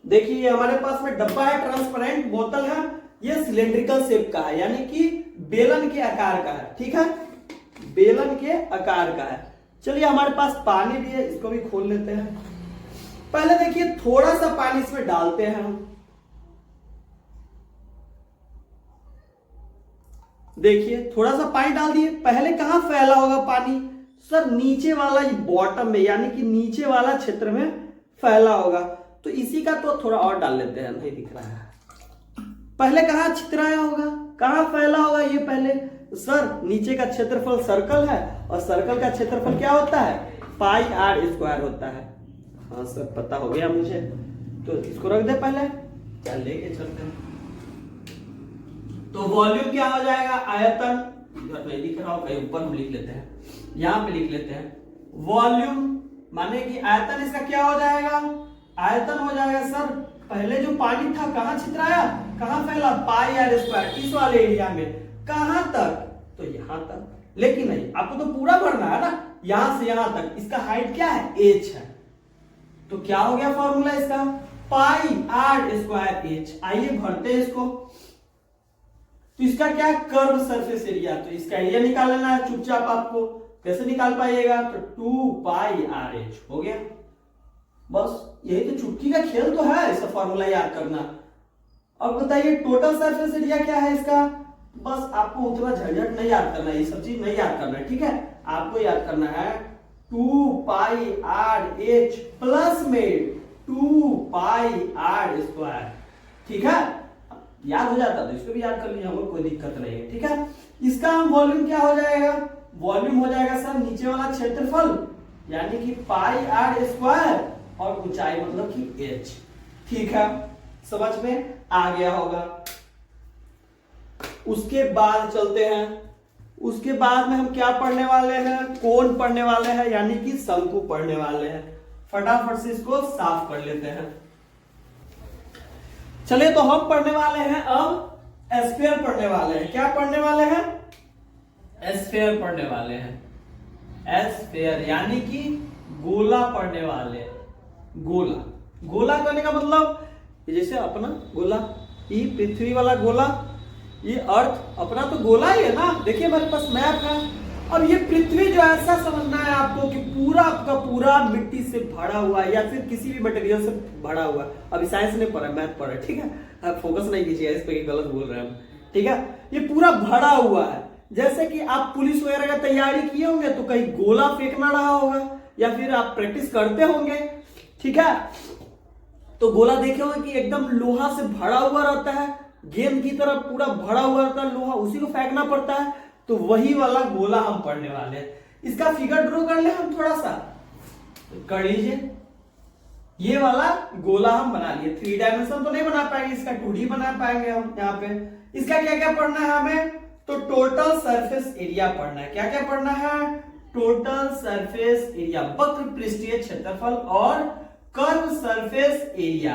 देखिए हमारे पास में डब्बा है, ट्रांसपेरेंट बोतल है, ये सिलेंड्रिकल शेप का है, यानी कि बेलन के आकार का है, ठीक है, बेलन के आकार का है। चलिए हमारे पास पानी भी है, इसको भी खोल लेते हैं। पहले देखिए थोड़ा सा पानी इसमें डालते हैं हम, देखिए थोड़ा सा पानी डाल दिए, पहले कहां फैला होगा पानी, सर नीचे वाला बॉटम में, यानी कि नीचे वाला क्षेत्र में फैला होगा। तो इसी का तो थोड़ा और डाल लेते हैं, नहीं दिख रहा है, पहले कहाँ छितराया होगा, कहाँ फैला होगा ये पहले? सर नीचे का क्षेत्रफल सर्कल है और सर्कल का क्षेत्रफल क्या होता है? पाई आर स्क्वायर होता है। हाँ सर पता हो गया मुझे, तो इसको रख दे पहले, चल लेके चलते हैं। तो वॉल्यूम क्या हो जाएगा? आयतन, इधर नहीं लिख रहा हो, कहीं ऊपर हम लिख लेते हैं, यहां पे लिख लेते हैं। वॉल्यूम माने कि आयतन इसका क्या हो जाएगा? आयतन हो जाएगा सर, पहले जो पानी था कहां छितराया, कहां फैला? पाई आर स्क्वायर, इस वाले एरिया में। कहां तक? तो यहां तक। लेकिन नहीं, आपको तो पूरा भरना है ना, यहां से यहां तक। इसका हाइट क्या है? एच है। तो क्या हो गया फॉर्मूला इसका? पाई आर स्क्वायर एच। आइए भरते हैं इसको। तो इसका क्या? Curve surface area. तो इसका एरिया निकाल लेना है चुपचाप आपको। कैसे निकाल पाइएगा? तो 2 पाई आर एच हो गया। बस यही तो चुटकी का खेल तो है, ऐसा फॉर्मूला याद करना। अब बताइए टोटल सरफेस एरिया क्या है इसका? बस आपको उतना झंझट नहीं याद करना, ये सब चीज नहीं याद करना है, ठीक है? आपको याद करना है 2 पाई आर एच प्लस में 2 पाई आर स्क्वायर, ठीक है? याद हो जाता तो इसको भी याद कर लीजिए, कोई दिक्कत नहीं है, ठीक है? इसका वॉल्यूम क्या हो जाएगा? वॉल्यूम हो जाएगा सर नीचे वाला क्षेत्रफल, यानी कि पाई आर स्क्वायर, और ऊंचाई मतलब कि एच, ठीक है? समझ में आ गया होगा। उसके बाद चलते हैं, उसके बाद में हम क्या पढ़ने वाले हैं? कोण पढ़ने वाले हैं, यानी कि शंकु पढ़ने वाले हैं। फटाफट से इसको साफ कर लेते हैं। चलिए तो हम पढ़ने वाले हैं अब एस्फीयर पढ़ने वाले हैं। क्या पढ़ने वाले हैं? एस्फीयर पढ़ने वाले हैं। एस्फीयर यानी कि गोला पढ़ने वाले हैं। गोला, गोला करने का मतलब जैसे अपना गोला, ये पृथ्वी वाला गोला, ये अर्थ अपना तो गोला ही है ना। देखिए हमारे पास मैप है। अब ये पृथ्वी जो ऐसा समझना है आपको कि पूरा का पूरा मिट्टी से भरा हुआ है, या फिर किसी भी मटेरियल से भरा हुआ है। अभी साइंस नहीं पढ़ा, मैथ पढ़ा, ठीक है? आप फोकस नहीं कीजिए इस पे, गलत बोल रहे हैं हम, ठीक है? ये पूरा भरा हुआ है। जैसे कि आप पुलिस वगैरह का तैयारी किए होंगे तो कहीं गोला फेंकना रहा होगा, या फिर आप प्रैक्टिस करते होंगे, ठीक है? तो गोला देखे होंगे कि एकदम लोहा से भरा हुआ रहता है, गेंद की तरह पूरा भरा हुआ रहता है लोहा, उसी को फेंकना पड़ता है। तो वही वाला गोला हम पढ़ने वाले हैं। इसका फिगर ड्रॉ कर ले हम थोड़ा सा, तो कर लीजिए। ये वाला गोला हम बना लिए। 3 डायमेंशन तो नहीं बना पाएंगे, इसका 2D बना पाएंगे हम यहाँ पे। इसका क्या क्या पढ़ना है हमें? तो टोटल सरफेस एरिया पढ़ना है। क्या क्या पढ़ना है? टोटल सरफेस एरिया, वक्र पृष्ठीय क्षेत्रफल, और curve surface area.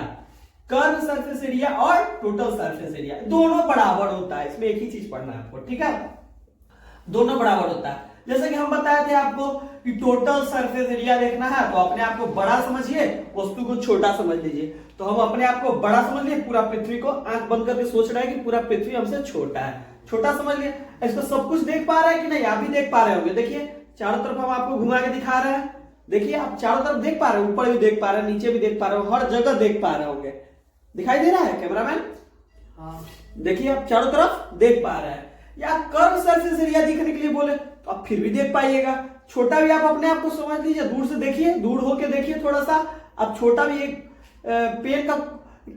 Curve surface area और टोटल सरफेस एरिया दोनों बराबर होता है, इसमें एक ही चीज पढ़ना है आपको, ठीक है? दोनों बराबर होता है। जैसे कि हम बताए थे आपको कि टोटल सरफेस एरिया देखना है तो अपने आप को बड़ा समझिए, वस्तु को छोटा समझ लीजिए। तो हम अपने आप को बड़ा समझ लिए, पूरा पृथ्वी को आंख बंद करके सोच रहे हैं कि पूरा पृथ्वी हमसे छोटा है, छोटा समझ लिए। इसको सब कुछ देख पा रहे हैं कि नहीं? आप भी देख पा रहे होंगे। देखिए चारों तरफ हम आपको घुमा के दिखा रहे हैं। देखिए आप चारों तरफ देख पा रहे हो, ऊपर भी देख पा रहे हैं, नीचे भी देख पा रहे हो, हर जगह देख पा रहे होंगे। दिखाई दे रहा है कैमरामैन? हाँ, देखिए आप चारों तरफ देख पा रहे हैं। या कर्व सरफेस एरिया दिखने के लिए बोले तो आप फिर भी देख पाइएगा। छोटा भी आप अपने आप को समझ लीजिए, दूर से देखिए, दूर होके देखिए थोड़ा सा। अब छोटा भी एक पेन का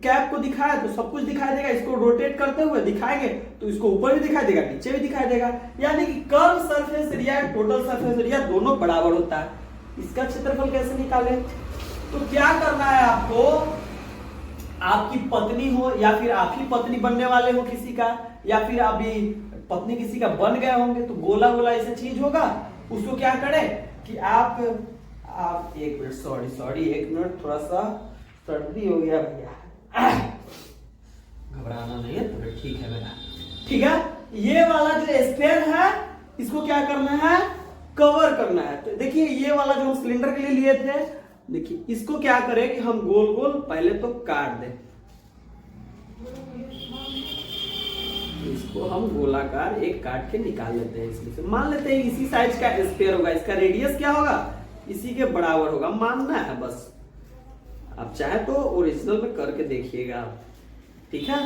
कैप को दिखाया तो सब कुछ दिखाई देगा। इसको रोटेट करते हुए दिखाएंगे तो इसको ऊपर भी दिखाई देगा, नीचे भी दिखाई देगा। यानी कि curve surface area, total surface area दोनों बराबर होता है। इसका क्षेत्रफल कैसे निकालें? तो क्या करना है आपको? आपकी पत्नी हो, या फिर आप ही पत्नी बनने वाले हो किसी का, या फिर अभी पत्नी किसी का बन गए होंगे, तो गोला गोला ऐसा चीज होगा, उसको क्या करें कि आप एक मिनट, सॉरी एक मिनट, थोड़ा सा सर्दी हो गया भैया, घबराना नहीं है, तो ठीक है बेटा, ठीक है? ये वाला जो स्फीयर है इसको क्या करना है? कवर करना है। तो देखिए ये वाला जो हम सिलेंडर के लिए लिए थे, देखिए इसको क्या करें कि हम गोल गोल पहले तो काट दें। इसको हम गोलाकार एक काट के निकाल लेते हैं। इसमें से मान लेते हैं इसी साइज का स्फीयर होगा, इसका रेडियस क्या होगा? इसी के बराबर होगा, मानना है बस। आप चाहे तो ओरिजिनल में करके देखिएगा आप, ठीक है?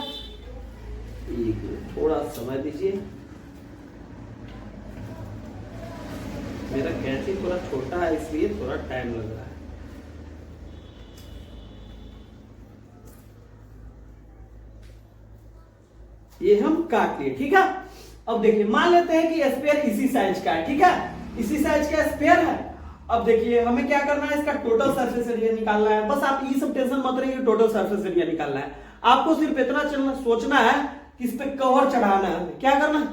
थोड़ा समय दीजिए, मेरा कैंची थोड़ा छोटा है इसलिए थोड़ा टाइम लग रहा है। ये हम काट लिए, ठीक है। अब देखिए मान लेते हैं कि स्फीयर इसी साइज का है, ठीक है, इसी साइज का स्फीयर है। अब देखिए हमें क्या करना है, इसका टोटल सरफेस एरिया निकालना है। बस आप ये सब टेंशन मत रहिए, टोटल सरफेस एरिया निकालना है। आपको सिर्फ इतना सोचना है कि इस पे कवर चढ़ाना है। क्या करना है,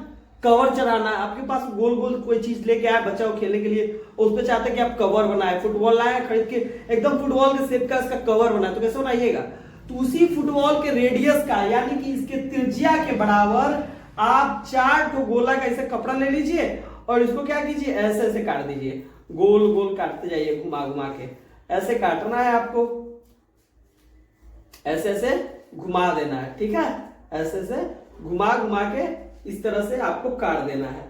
कवर चढ़ाना है। आपके पास गोल गोल कोई चीज लेके आए बच्चा को खेलने के लिए, उस पे चाहते हैं कि आप कवर बनाए, फुटबॉल लाए खरीद के, एकदम फुटबॉल के शेप का इसका कवर बनाए, तो कैसे बनाइएगा, तो उसी फुटबॉल के रेडियस का यानी कि इसके त्रिज्या के बराबर आप 4 ठो गोला का ऐसे कपड़ा ले लीजिए और इसको क्या कीजिए, ऐसे ऐसे काट दीजिए, गोल गोल काटते जाइए, घुमा घुमा के ऐसे काटना है आपको, ऐसे ऐसे घुमा देना है, ठीक है, ऐसे ऐसे घुमा घुमा के इस तरह से आपको काट देना है,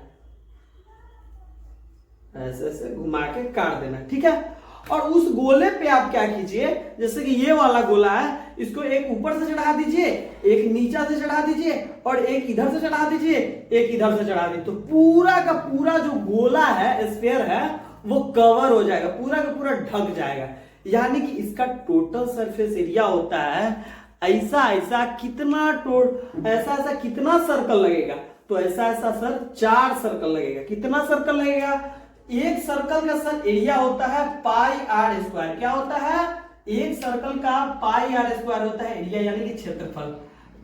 ऐसे ऐसे घुमा के काट देना, ठीक है। और उस गोले पे आप क्या कीजिए, जैसे कि ये वाला गोला है, इसको एक ऊपर से चढ़ा दीजिए, एक नीचा से चढ़ा दीजिए और एक इधर से चढ़ा दीजिए, एक इधर से चढ़ा दीजिए, तो पूरा का पूरा जो गोला है, स्फीयर है, वो कवर हो जाएगा, पूरा का पूरा ढक जाएगा। यानी कि इसका टोटल सरफेस एरिया होता है ऐसा ऐसा कितना ऐसा ऐसा कितना सर्कल लगेगा, तो ऐसा ऐसा सर 4 सर्कल लगेगा। कितना सर्कल लगेगा, एक सर्कल का सर एरिया होता है पाई आर स्क्वायर। क्या होता है, एक सर्कल का पाई आर स्क्वायर होता है एरिया, यानी कि क्षेत्रफल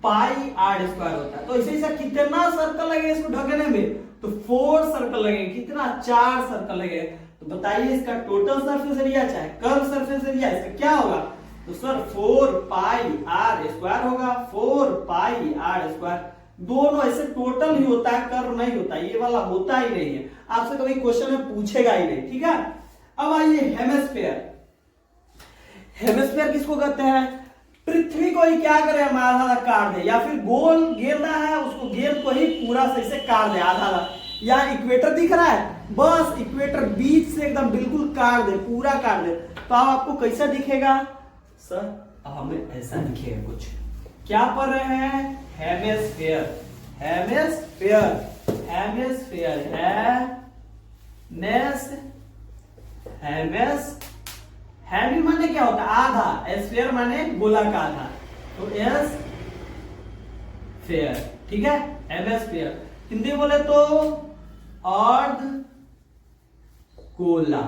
पाई आर स्क्वायर होता है। तो ऐसे ऐसा कितना सर्कल लगेगा इसको ढकने में, तो 4 सर्कल लगेगा। कितना, 4 सर्कल लगेगा। तो बताइए इसका टोटल सरफेस एरिया चाहे कर्व सरफेस एरिया इसका क्या होगा, तो सर 4 पाई आर स्क्वायर होगा, 4 पाई आर स्क्वायर। दोनों ऐसे टोटल ही होता है, कर्व नहीं होता, ये वाला होता ही नहीं है, आपसे कभी क्वेश्चन में पूछेगा ही नहीं, ठीक है। अब आइए हेमिस्फीयर। हेमिस्फीयर किसको कहते हैं, पृथ्वी को ही क्या करे, हम आधा आधा काट दे, या फिर गोल गेंदा है उसको गेंद को ही पूरा सही से काट दे आधा आधा। यहाँ इक्वेटर दिख रहा है, बस इक्वेटर बीच से एकदम बिल्कुल काट दे, पूरा काट दे, तो अब आपको कैसा दिखेगा सर, अब हमें ऐसा दिखेगा कुछ। क्या पढ़ रहे हैं, हेमिस्फीयर, हेमिस्फीयर, हेमिस्फीयर हेमी माने क्या होता है, आधा, स्फीयर माने गोला का आधा, तो एस फेयर, ठीक है, हेमिस्फीयर। हिंदी बोले तो अर्ध गोला,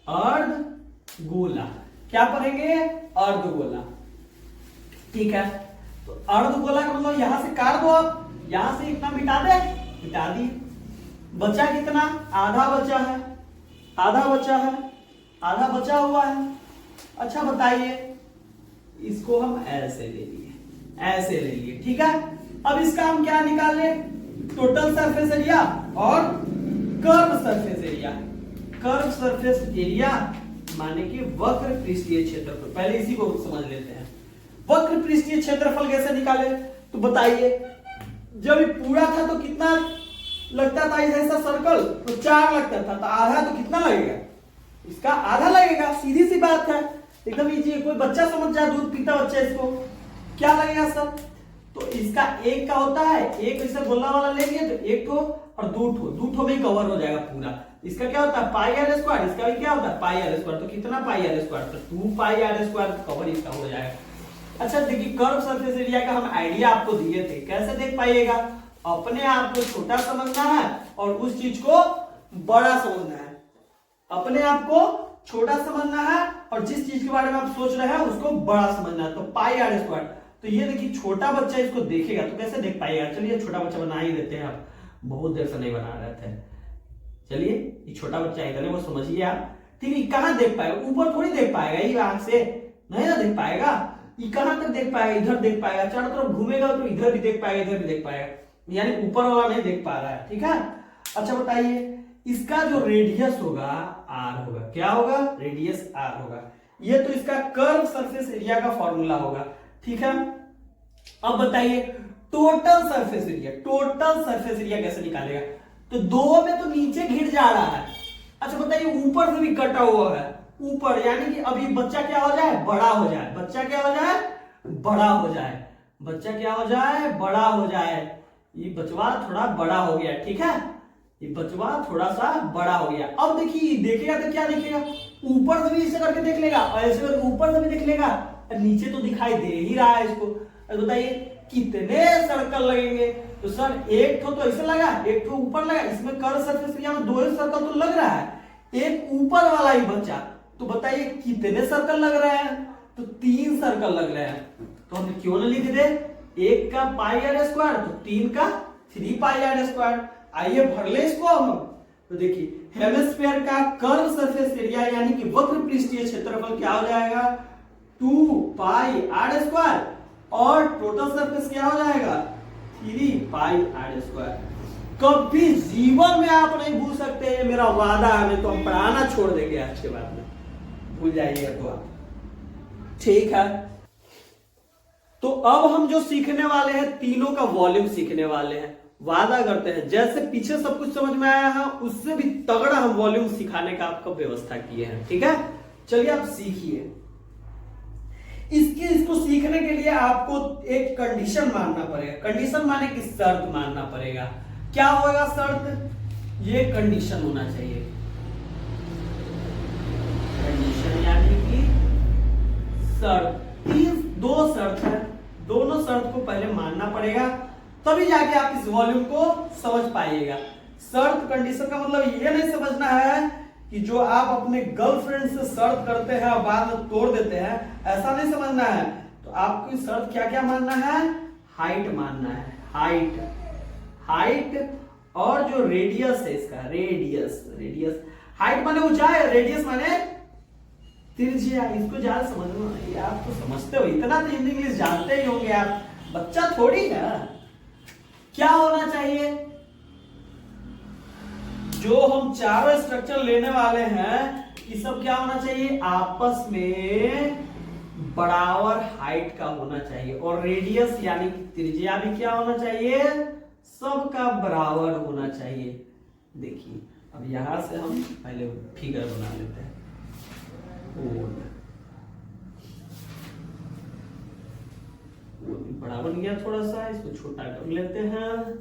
अर्ध गोला, क्या पढ़ेंगे, अर्ध गोला, ठीक है। तो अर्ध गोला का मतलब यहां से काट दो, आप यहां से इतना मिटा दे, मिटा दी, बचा कितना, आधा बचा है, आधा बचा है, आधा बचा हुआ है। अच्छा बताइए, इसको हम ऐसे ले लिए, ऐसे ले लिए, ठीक है। अब इसका हम क्या निकाले, टोटल सरफेस एरिया और curve surface area. Curve surface area माने कि वक्र पृष्ठीय क्षेत्रफल, पहले इसी को समझ लेते हैं। वक्र पृष्ठीय क्षेत्रफल कैसे निकाले, तो बताइए, जब ये पूरा था तो कितना लगता था ऐसा सर्कल, तो 4 लगता था, तो आधा तो कितना लगेगा, इसका आधा लगेगा, सीधी सी बात है, एकदम इजी। कोई बच्चा समझ जाए, दूध पीता बच्चा, इसको क्या लगेगा सर, तो इसका एक का होता है, एक ऐसे गोला वाला लेंगे तो एक ठो और दो ठो में कवर हो जाएगा पूरा। इसका क्या होता है, पाई आर स्क्वायर, इसका भी क्या होता है, पाई आर स्क्वायर, तो कितना पाई आर स्क्वायर, तो 2 पाई आर स्क्वायर कवर इसका हो जाएगा। अच्छा देखिए, कर्व सरफेस एरिया का हम आइडिया आपको दिए थे, कैसे देख पाइएगा, अपने आप को छोटा समझना है और उस चीज को बड़ा समझना है, अपने आप को छोटा समझना है और जिस चीज के बारे में आप सोच रहे हैं उसको बड़ा समझना है। तो पाई आर स्क्वायर, तो ये देखिए छोटा बच्चा इसको देखेगा तो कैसे देख पाएगा, चलिए छोटा बच्चा बना ही देते हैं, आप बहुत देर से नहीं बना रहे थे, चलिए ये छोटा बच्चा इधर है, वो समझिए आप, ठीक है। कहां देख पाएगा, ऊपर थोड़ी देख पाएगा, ये आंख से नहीं ना देख पाएगा, ये कहां तक देख पाएगा, इधर देख पाएगा, चारों तरफ घूमेगा तो इधर भी देख पाएगा, इधर भी देख पाएगा, यानी ऊपर वाला नहीं देख पा रहा है, ठीक है। अच्छा बताइए, इसका जो रेडियस होगा आर होगा, क्या होगा, रेडियस आर होगा, ये तो इसका कर्व सरफेस एरिया का फॉर्मूला होगा, ठीक है। अब बताइए total surface area, total surface area कैसे निकालेगा, तो 2 में तो नीचे घिर जा रहा है। अच्छा बताइए, ऊपर से भी कटा हुआ है, ऊपर, यानी कि अभी बच्चा क्या हो जाए, बड़ा हो जाए, बच्चा क्या हो जाए, बड़ा हो जाए, बच्चा क्या हो जाए, बड़ा हो जाए, ये बचवा थोड़ा बड़ा हो गया, ठीक है, ये बचवा थोड़ा सा बड़ा हो गया। अब देखिए देखेगा तो क्या देखेगा, ऊपर से भी ऐसे करके देख लेगा और ऐसे करके ऊपर से भी देख लेगा, नीचे तो दिखाई दे ही रहा है इसको। बताइए कितने सर्कल लगेंगे? तो सर एक तो ऐसे लगा, एक तो ऊपर लगा, इसमें कर्व सरफेस एरिया में 2 ही सर्कल तो लग रहा है, एक ऊपर वाला ही बचा। तो बताइए कितने सर्कल लग रहे हैं? तो 3 सर्कल लग रहे हैं। तो हम क्यों ना लिख दे, एक का पाई आर स्क्वायर तो 3 का 3 पाई आर स्क्वायर। आइए भर ले इसको हम। तो देखिए हेमिस्फीयर का कर्व सरफेस एरिया यानी कि वक्र पृष्ठीय क्षेत्रफल क्या हो जाएगा? 2 पाई आर स्क्वायर और टोटल सरफेस क्या हो जाएगा? 3 पाई आर स्क्वायर। कभी जीवन में आप नहीं भूल सकते, ये मेरा वादा है, नहीं तो हम पढ़ाना छोड़ देंगे आज के बाद में, भूल जाइएगा तो आप। ठीक है, तो अब हम जो सीखने वाले हैं तीनों का वॉल्यूम सीखने वाले हैं। वादा करते हैं जैसे पीछे सब कुछ समझ में आया है उससे भी तगड़ा हम वॉल्यूम सिखाने का आपको व्यवस्था किए हैं। ठीक है, चलिए आप सीखिए। इसको सीखने के लिए आपको एक कंडीशन मानना पड़ेगा। कंडीशन माने कि शर्त मानना पड़ेगा। क्या होगा शर्त? ये कंडीशन होना चाहिए। कंडीशन यानी कि शर्त। 2 शर्त है, दोनों शर्त को पहले मानना पड़ेगा, तभी जाके आप इस वॉल्यूम को समझ पाइएगा। शर्त कंडीशन का मतलब ये नहीं समझना है कि जो आप अपने गर्लफ्रेंड से शर्त करते हैं और बाद में तोड़ देते हैं, ऐसा नहीं समझना है। तो आपको शर्त क्या क्या मानना है? हाइट मानना है, हाइट और जो रेडियस है इसका, रेडियस। हाइट माने ऊंचाई, रेडियस माने त्रिज्या। इसको ज्यादा समझना, ये आप तो समझते हो, इतना तो हिंदी इंग्लिश जानते ही होंगे आप, बच्चा थोड़ी है। क्या होना चाहिए? जो हम चारों स्ट्रक्चर लेने वाले हैं ये सब क्या होना चाहिए? आपस में बराबर हाइट का होना चाहिए, और रेडियस यानी कि त्रिज्या भी क्या होना चाहिए? सबका बराबर होना चाहिए। देखिए अब यहां से हम पहले फिगर बना लेते हैं। बड़ा बन गया थोड़ा सा, इसको छोटा कर लेते हैं।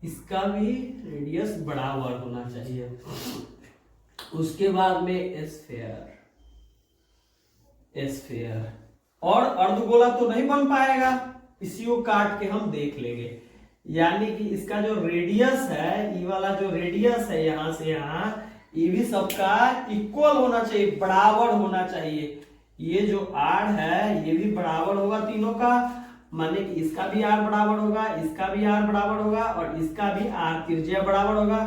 इसका भी रेडियस बराबर होना चाहिए। उसके बाद में स्फीयर और अर्धगोला तो नहीं बन पाएगा, इसी को काट के हम देख लेंगे। यानी कि इसका जो रेडियस है, ये वाला जो रेडियस है यहां से यहां, ये भी सबका इक्वल होना चाहिए, बराबर होना चाहिए। ये जो आर है ये भी बराबर होगा तीनों का, माने कि इसका भी आर बराबर होगा, इसका भी आर बराबर होगा और इसका भी आर त्रिज्या बराबर होगा,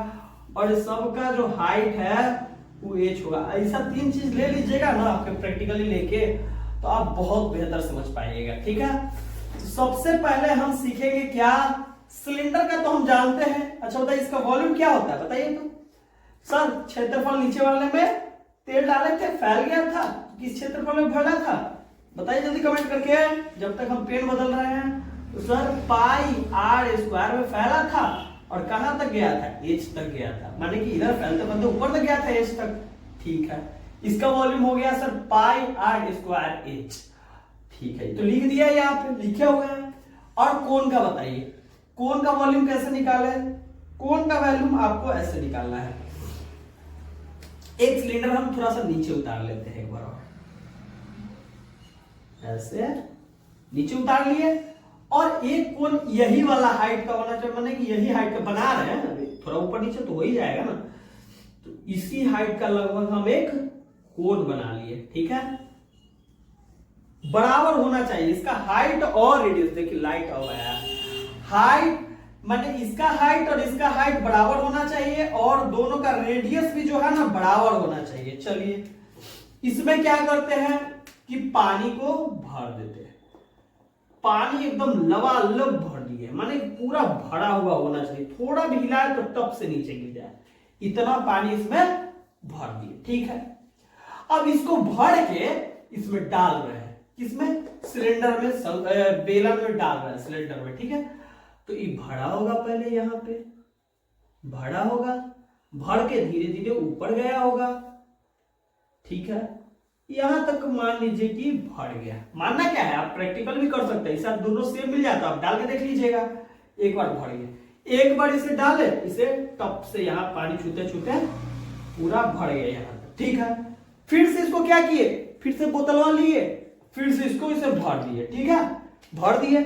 और सबका जो हाइट है वो एच होगा। ऐसा 3 चीज ले लीजिएगा ना आपके प्रैक्टिकली लेके, तो आप बहुत बेहतर समझ पाइएगा। ठीक है, तो सबसे पहले हम सीखेंगे क्या? सिलेंडर का तो हम जानते हैं। अच्छा बताइए इसका वॉल्यूम क्या होता है, बताइए तो। सर क्षेत्रफल नीचे वाले में तेल डाले थे, फैल गया था, किस क्षेत्रफल में भरा था? बताइए जल्दी कमेंट करके, जब तक हम पेन बदल रहे हैं। तो सर पाई आर स्क्वायर में फैला था, और कहां तक गया था? एच तक गया था, माने कि इधर फैलते फैलते ऊपर तक गया था, एच तक। ठीक है, इसका वॉल्यूम हो गया sir pi R square H. ठीक है, तो लिख दिया यहाँ पे, लिखे हुए हैं। और कोण का बताइए, कोण का वॉल्यूम कैसे निकाले? कोण का वॉल्यूम आपको ऐसे निकालना है। एक सिलेंडर हम थोड़ा सा नीचे उतार लेते हैं एक बार, और ऐसे नीचे उतार लिए, और एक कोण यही वाला हाइट का होना चाहिए, माने कि यही हाइट का बना रहे हैं, थोड़ा ऊपर नीचे तो हो ही जाएगा ना। तो इसी हाइट का लगभग हम एक कोण बना लिए। ठीक है, बराबर होना चाहिए इसका हाइट और रेडियस। देखिए लाइट हो गया, हाइट माने इसका हाइट और इसका हाइट बराबर होना चाहिए, और दोनों का रेडियस भी जो है ना बराबर होना चाहिए। चलिए इसमें क्या करते हैं कि पानी को भर देते हैं। पानी एकदम लबालब भर दिए, माने पूरा भरा हुआ होना चाहिए, थोड़ा भी हिलाए तो टप से नीचे गिर जाए, इतना पानी इसमें भर दिए। ठीक है, अब इसको भर के इसमें डाल रहे हैं, किसमें? सिलेंडर में, बेलन में डाल रहे हैं, सिलेंडर में। ठीक है, तो ये भरा होगा, पहले यहां पे भरा होगा, भर के धीरे धीरे ऊपर गया होगा। ठीक है, यहां तक मान लीजिए कि भर गया। मानना क्या है, आप प्रैक्टिकल भी कर सकते हैं, इसे दोनों सेम मिल जाता है, आप डाल के देख लीजिएगा। एक बार भर गया, एक बार इसे डाले, इसे टप से यहां पानी छूते छूते पूरा भर गया यहां तक। ठीक है, फिर से इसको क्या किए? फिर से बोतलवा लिए, फिर से इसको इसे भर दिए, ठीक है, भर दिए।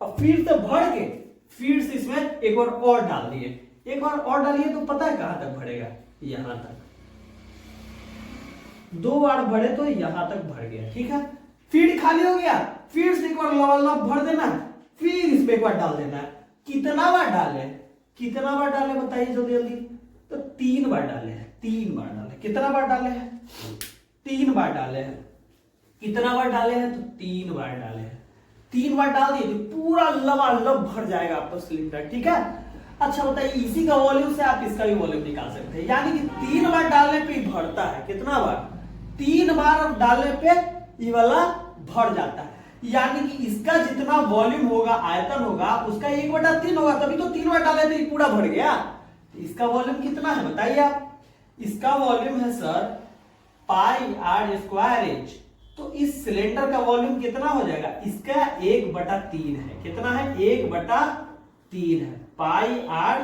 अब फिर से भर के फिर से इसमें एक बार और डाल दिए, एक बार और डालिए तो पता है कहां तक भरेगा, यहां तक। 2 बार भरे तो यहां तक भर गया, ठीक है। फिर खाली हो गया, फिर से एक बार लबालब भर देना, फिर इसमें एक बार डाल देना। कितना बार डाले, कितना बार डाले बताइए जल्दी जल्दी। तो 3 बार डाले हैं, 3 बार डाले। कितना बार डाले हैं, 3 बार डाले हैं। कितना बार डाले हैं, तो 3 बार डाले हैं। 3 बार डाल दिए तो पूरा लबालब भर जाएगा आपका सिलेंडर, ठीक है। अच्छा बताइए, इसी का वॉल्यूम से आप इसका भी वॉल्यूम निकाल सकते हैं, यानी कि 3 बार डालने पे ही भरता है। कितना बार, 3 बार डालने पे ये वाला भर जाता है, यानी कि इसका जितना वॉल्यूम होगा, आयतन होगा, उसका 1/3 होगा, तभी तो 3 बार डाले तो ये पूरा भर गया। इसका वॉल्यूम कितना है बताइए आप। इसका वॉल्यूम है sir pi R square H. तो इस सिलेंडर का वॉल्यूम कितना हो जाएगा, इसका 1/3 है। कितना है, 1/3 है। Pi R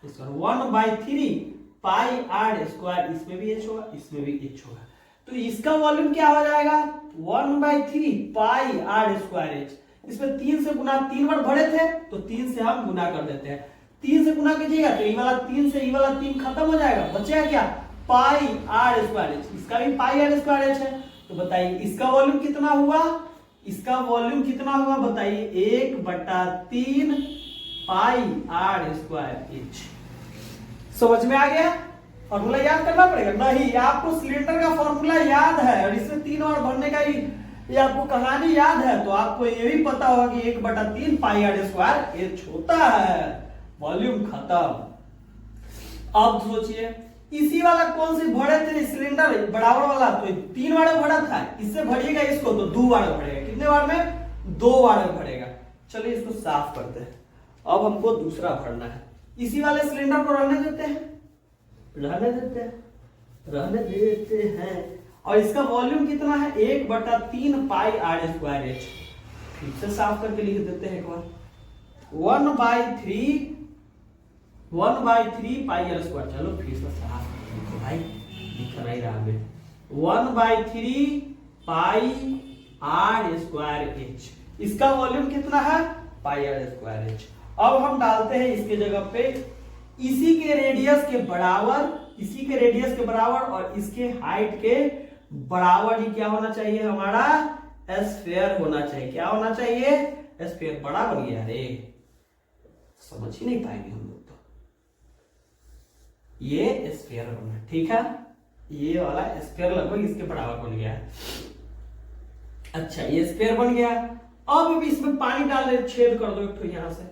square 1/3 pi R square, इसमें भी एच होगा, इसमें भी एच होगा। तो इसका वॉल्यूम क्या हो जाएगा, 1/3 पाई आर स्क्वायर एच। इसमें 3 से गुना, 3 बार भरे थे तो 3 से हम गुना कर देते हैं। 3 से गुना कीजिएगा तो ये वाला 3 से ये वाला 3 खत्म हो जाएगा, बचेगा क्या, पाई आर स्क्वायर एच। इसका भी पाई आर स्क्वायर एच है। तो बताइए इसका वॉल्यूम कितना हुआ, इसका वॉल्यूम कितना हुआ बताइए, 1/3 पाई आर स्क्वायर एच। समझ में आ गया। फॉर्मूला याद करना पड़ेगा नहीं, आपको सिलेंडर का फॉर्मूला याद है और इसमें 3 बार भरने का ही ये आपको कहानी याद है, तो आपको ये भी पता होगा कि 1/3 पाई आर स्क्वायर एच होता है। वॉल्यूम खत्म। अब सोचिए इसी वाला कौन से भरे थे सिलेंडर बराबर वाला, तो 3 बार भरा था, इससे भरिएगा इसको तो 2 बार भरेगा। कितने बार में, 2 बार में भरेगा। चलिए इसको साफ करते हैं। अब हमको दूसरा भरना है। इसी वाले सिलेंडर को रहने देते हैं, रहने देते हैं, रहने देते हैं। और इसका वॉल्यूम कितना है, 1/3 पाई आर स्क्वायर एच। फिर से साफ करके लिख देते हैं एक बार, 1/3 पाई आर स्क्वायर। चलो फिर से साफ लिखो भाई, लिखना ही रहा है। 1/3 पाई आर स्क्वायर एच। इसका वॉल्यूम कितना है, पाई आर स्क्वायर एच। अब हम डालते हैं इसके जगह पे इसी के रेडियस के बराबर, इसी के रेडियस के बराबर और इसके हाइट के बराबर ही क्या होना चाहिए, हमारा स्फीयर होना चाहिए। क्या होना चाहिए, स्फीयर। बड़ा बन गया रे, समझ ही नहीं पाएंगे हम लोग तो। ये स्फीयर बना, ठीक है, ये वाला स्फीयर लगभग इसके बराबर बन गया। अच्छा ये स्फीयर बन गया। अब इसमें पानी डाल रहे, छेद कर दो एक तो, यहां से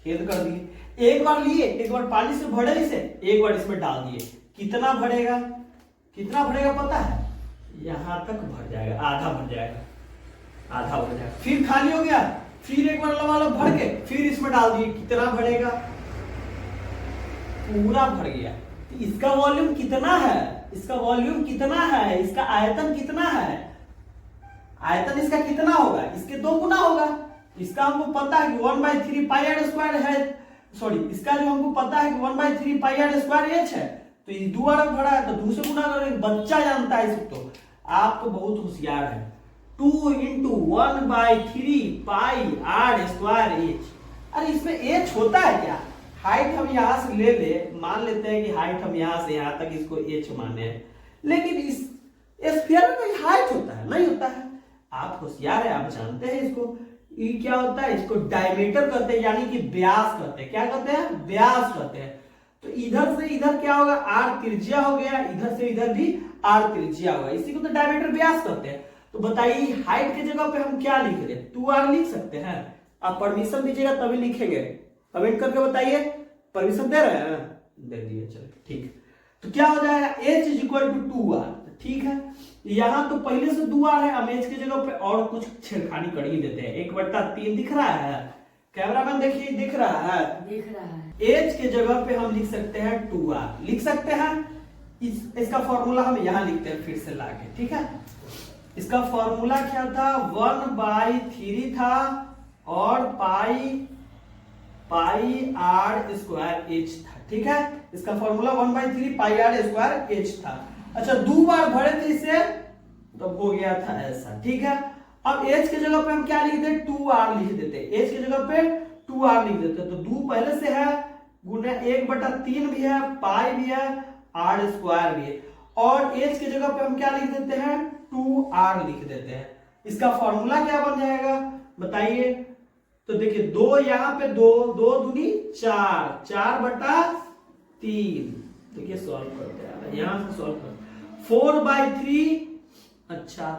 छेद कर दिए। एक बार लिए, एक बार पानी से भरे इसे, एक बार इसमें डाल दिए। कितना भरेगा, कितना भरेगा पता है, यहां तक भर जाएगा, आधा भर जाएगा, आधा भर जाएगा। फिर खाली हो गया, फिर एक बार लबालब भर के फिर इसमें डाल दिए। कितना भरेगा, पूरा भर गया। तो इसका वॉल्यूम कितना है, इसका वॉल्यूम कितना है, इसका आयतन कितना है, आयतन इसका कितना होगा, इसके 2 गुना होगा। इसका हमको पता है कि 1/3 पाई आर स्क्वायर है, सॉरी इसका जो हमको पता है कि 1/3 पाई आर स्क्वायर एच है, तो ये 2 बार भरा है तो 2 से गुना करेंगे। बच्चा जानता है इसको, तो आप तो बहुत होशियार है। 2 × 1/3 पाई आर स्क्वायर एच। अरे इसमें एच होता है क्या, हाइट हम यहां से ले ले, मान लेते हैं कि हाइट हम यहां से यहां तक इसको एच माने हैं, लेकिन इस स्फीयर में कोई हाइट होता है, नहीं होता है। आप होशियार है, आप जानते हैं इसको। ये क्या होता है, इसको डायमीटर कहते हैं, यानी कि व्यास कहते हैं। क्या कहते हैं, व्यास कहते हैं। तो इधर से इधर क्या होगा, आर त्रिज्या हो गया, इधर से इधर भी आर त्रिज्या होगा, इसी को तो डायमीटर व्यास कहते हैं। तो बताइए हाइट की जगह पे हम क्या लिख रहे हैं, 2r लिख सकते हैं। आप परमिशन दीजिएगा तभी लिखेंगे, कमेंट करके बताइए। परमिशन दे रहे हैं, दे दिए, चलो ठीक। तो क्या हो जाएगा, h = 2r, ठीक है। यहां तो पहले से 2r है, हम h की जगह पे और कुछ छेड़खानी कर ही देते हैं। 1/3 दिख रहा है, कैमरामैन देखिए, दिख रहा है, दिख रहा है। h के जगह पे हम लिख सकते हैं 2r, लिख सकते हैं। इसका फॉर्मूला हम यहां लिखते हैं फिर से लाके, ठीक है। इसका फॉर्मूला क्या था, 1/3 था और पाई आर स्क्वायर एच था, ठीक है। इसका formula 1/3 pi R square H था। अच्छा 2 बार भरे थे इसे तब हो गया था ऐसा, ठीक है। अब एच के जगह पे हम क्या लिख देते, 2r लिख देते, एच की जगह पे 2r लिख देते, तो 2 पहले से है, गुना 1/3 भी है, पाई भी है, r स्क्वायर भी है, और एच की जगह पे हम क्या लिख देते हैं, 2r लिख देते हैं। इसका फॉर्मूला क्या बन जाएगा बताइए, तो देखिए 2 यहाँ पे 2 दूनी 4, 4/3, देखिए सॉल्व करते हैं, यहां से सॉल्व करते, 4/3, अच्छा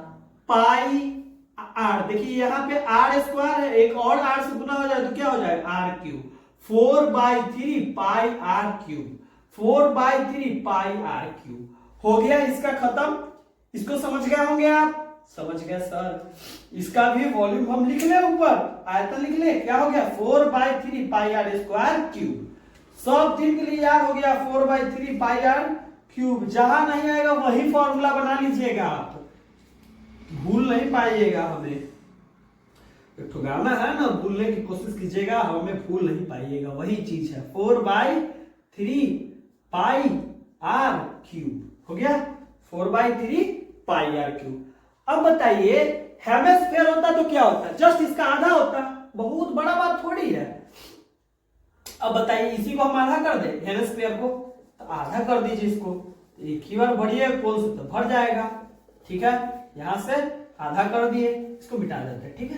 पाई आर, देखिए यहाँ पे आर स्क्वायर है, एक और आर से गुना हो जाए तो क्या हो जाएगा, R cube, 4/3 pi R cube, 4/3 pi R cube. हो गया इसका खत्म, इसको समझ गए होंगे आप, समझ गए सर। इसका भी वॉल्यूम हम लिख ले, ऊपर आयतन लिख ले, क्या हो गया 4/3 पाई आर स्क्वायर क्यूब, सब दिन के लिए याद हो गया 4/3 पाई आर क्यूब। जहां नहीं आएगा वही फॉर्मूला बना लीजिएगा, आप भूल नहीं पाइएगा, हमें ठुकाना है ना, भूलने की कोशिश कीजिएगा, हमें भूल नहीं पाइएगा, वही चीज है 4/3 पाई आर क्यूब, हो गया 4/3 पाई आर क्यूब। अब बताइए हेमिस्फीयर होता तो क्या होता, जस्ट इसका आधा होता, बहुत बड़ा बात थोड़ी है। अब बताइए इसी को हम आधा कर दे, हेमिस्फीयर को तो आधा कर दीजिए, इसको एक ही बार बढ़िए कोल से तो भर जाएगा, ठीक है। यहां से आधा कर दिए, इसको मिटा देते हैं, ठीक है,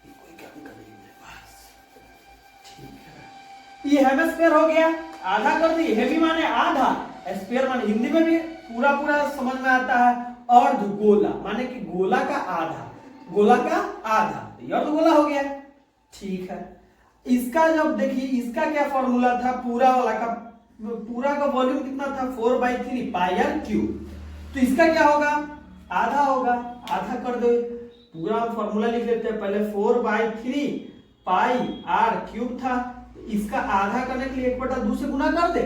कोई काम कर नहीं मेरे पास, ठीक है। ये हेमिस्फीयर हो गया, आधा कर दिए, हेमी माने आधा, स्फीयर माने हिंदी में भी पूरा पूरा समझ में आता है, अर्धगोला माने कि गोला का आधा, गोला का आधा, ये अर्धगोला हो गया, ठीक है। इसका जब देखिए इसका क्या फॉर्मूला था, पूरा वाला का, पूरा का वॉल्यूम कितना था 4/3 पाई आर क्यूब, तो इसका क्या होगा, आधा होगा, आधा कर दो, पूरा हम फॉर्मूला लिख लेते हैं, पहले 4/3 पाई आर क्यूब था, इसका आधा करने के लिए 1/2 से गुना कर दे,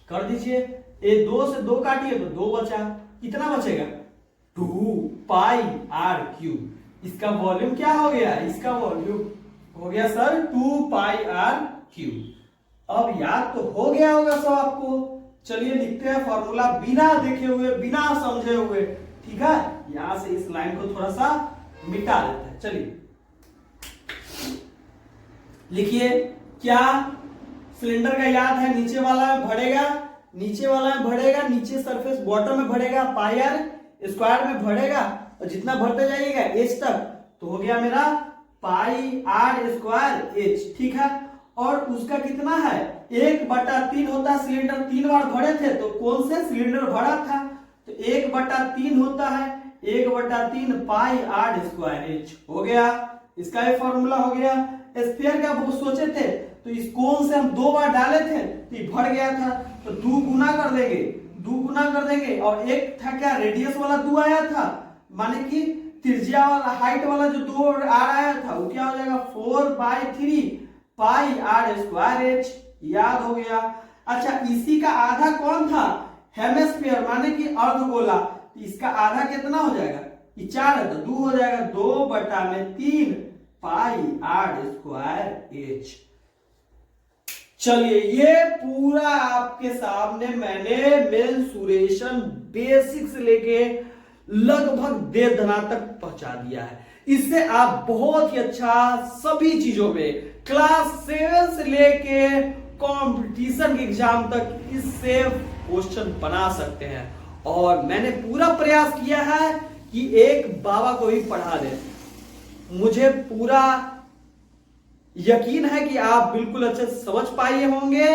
कर दीजिए, ये 2 से 2 काटिए तो 2 बचा, कितना बचेगा 2 पाई आर क्यूब। इसका वॉल्यूम क्या हो गया, इसका वॉल्यूम हो गया सर 2 पाई आर क्यूब। अब याद तो हो गया होगा सब आपको, चलिए लिखते हैं फॉर्मूला बिना देखे हुए, बिना समझे हुए, ठीक है। यहां से इस लाइन को थोड़ा सा मिटा देते हैं, चलिए लिखिए, क्या सिलेंडर का याद है, नीचे वाला में भरेगा, नीचे वाला में भरेगा, नीचे सरफेस बॉटम में भरेगा, पाई आर स्क्वायर में भरेगा, और जितना भरते जाइएगा एच तक, तो हो गया मेरा पाई आर स्क्वायर एच, ठीक है। और उसका कितना है 1/3 होता है, सिलेंडर 3 बार भरे थे तो कौन से सिलेंडर भरा था, तो 1/3 होता है, 1/3 पाई आर स्क्वायर एच, हो गया इसका ये फॉर्मूला हो गया। स्फीयर का वो सोचे थे तो इस कोन से हम 2 बार डाले थे तो ये भर गया था, तो 2 गुना कर देंगे, 2 गुना कर देंगे, और एक था क्या रेडियस वाला 2 आया था, माने कि त्रिज्या वाला हाइट वाला जो 2 आया था वो क्या हो जाएगा 4/3 पाई आर स्क्वायर एच, याद हो गया। अच्छा इसी का आधा कौन था, हेमिस्फीयर माने कि अर्धगोला, इसका आधा कितना हो जाएगा, ये 4 है तो 2 हो जाएगा, 2/3 पाई आर स्क्वायर एच। चलिए ये पूरा आपके सामने मैंने मेंसुरेशन बेसिक से लेके लगभग देर धना तक पहुंचा दिया है। इससे आप बहुत ही अच्छा सभी चीजों में क्लास 7 से लेके कंपटीशन के एग्जाम तक इससे क्वेश्चन बना सकते हैं, और मैंने पूरा प्रयास किया है कि एक बाबा को ही पढ़ा दे। मुझे पूरा यकीन है कि आप बिल्कुल अच्छे से समझ पाए होंगे।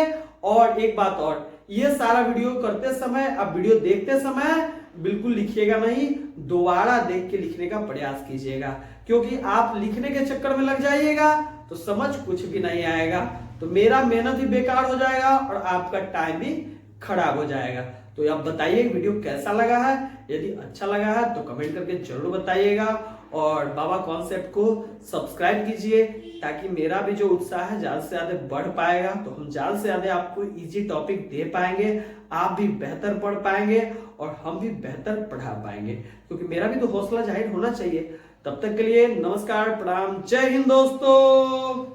और एक बात और, ये सारा वीडियो करते समय, अब वीडियो देखते समय बिल्कुल लिखिएगा नहीं, दोबारा देख के लिखने का प्रयास कीजिएगा, क्योंकि आप लिखने के चक्कर में लग जाइएगा तो समझ कुछ भी नहीं आएगा, तो मेरा मेहनत भी बेकार हो जाएगा और आपका टाइम भी खराब हो जाएगा। तो आप बताइए वीडियो कैसा लगा है, यदि अच्छा लगा है तो कमेंट करके जरूर बताइएगा, और बाबा कॉन्सेप्ट को सब्सक्राइब कीजिए ताकि मेरा भी जो उत्साह है ज्यादा से ज्यादा बढ़ पाएगा, तो हम ज्यादा से ज्यादा आपको इजी टॉपिक दे पाएंगे, आप भी बेहतर पढ़ पाएंगे और हम भी बेहतर पढ़ा पाएंगे, क्योंकि मेरा भी तो हौसला जाहिर होना चाहिए। तब तक के लिए नमस्कार, प्रणाम, जय हिंद दोस्तों।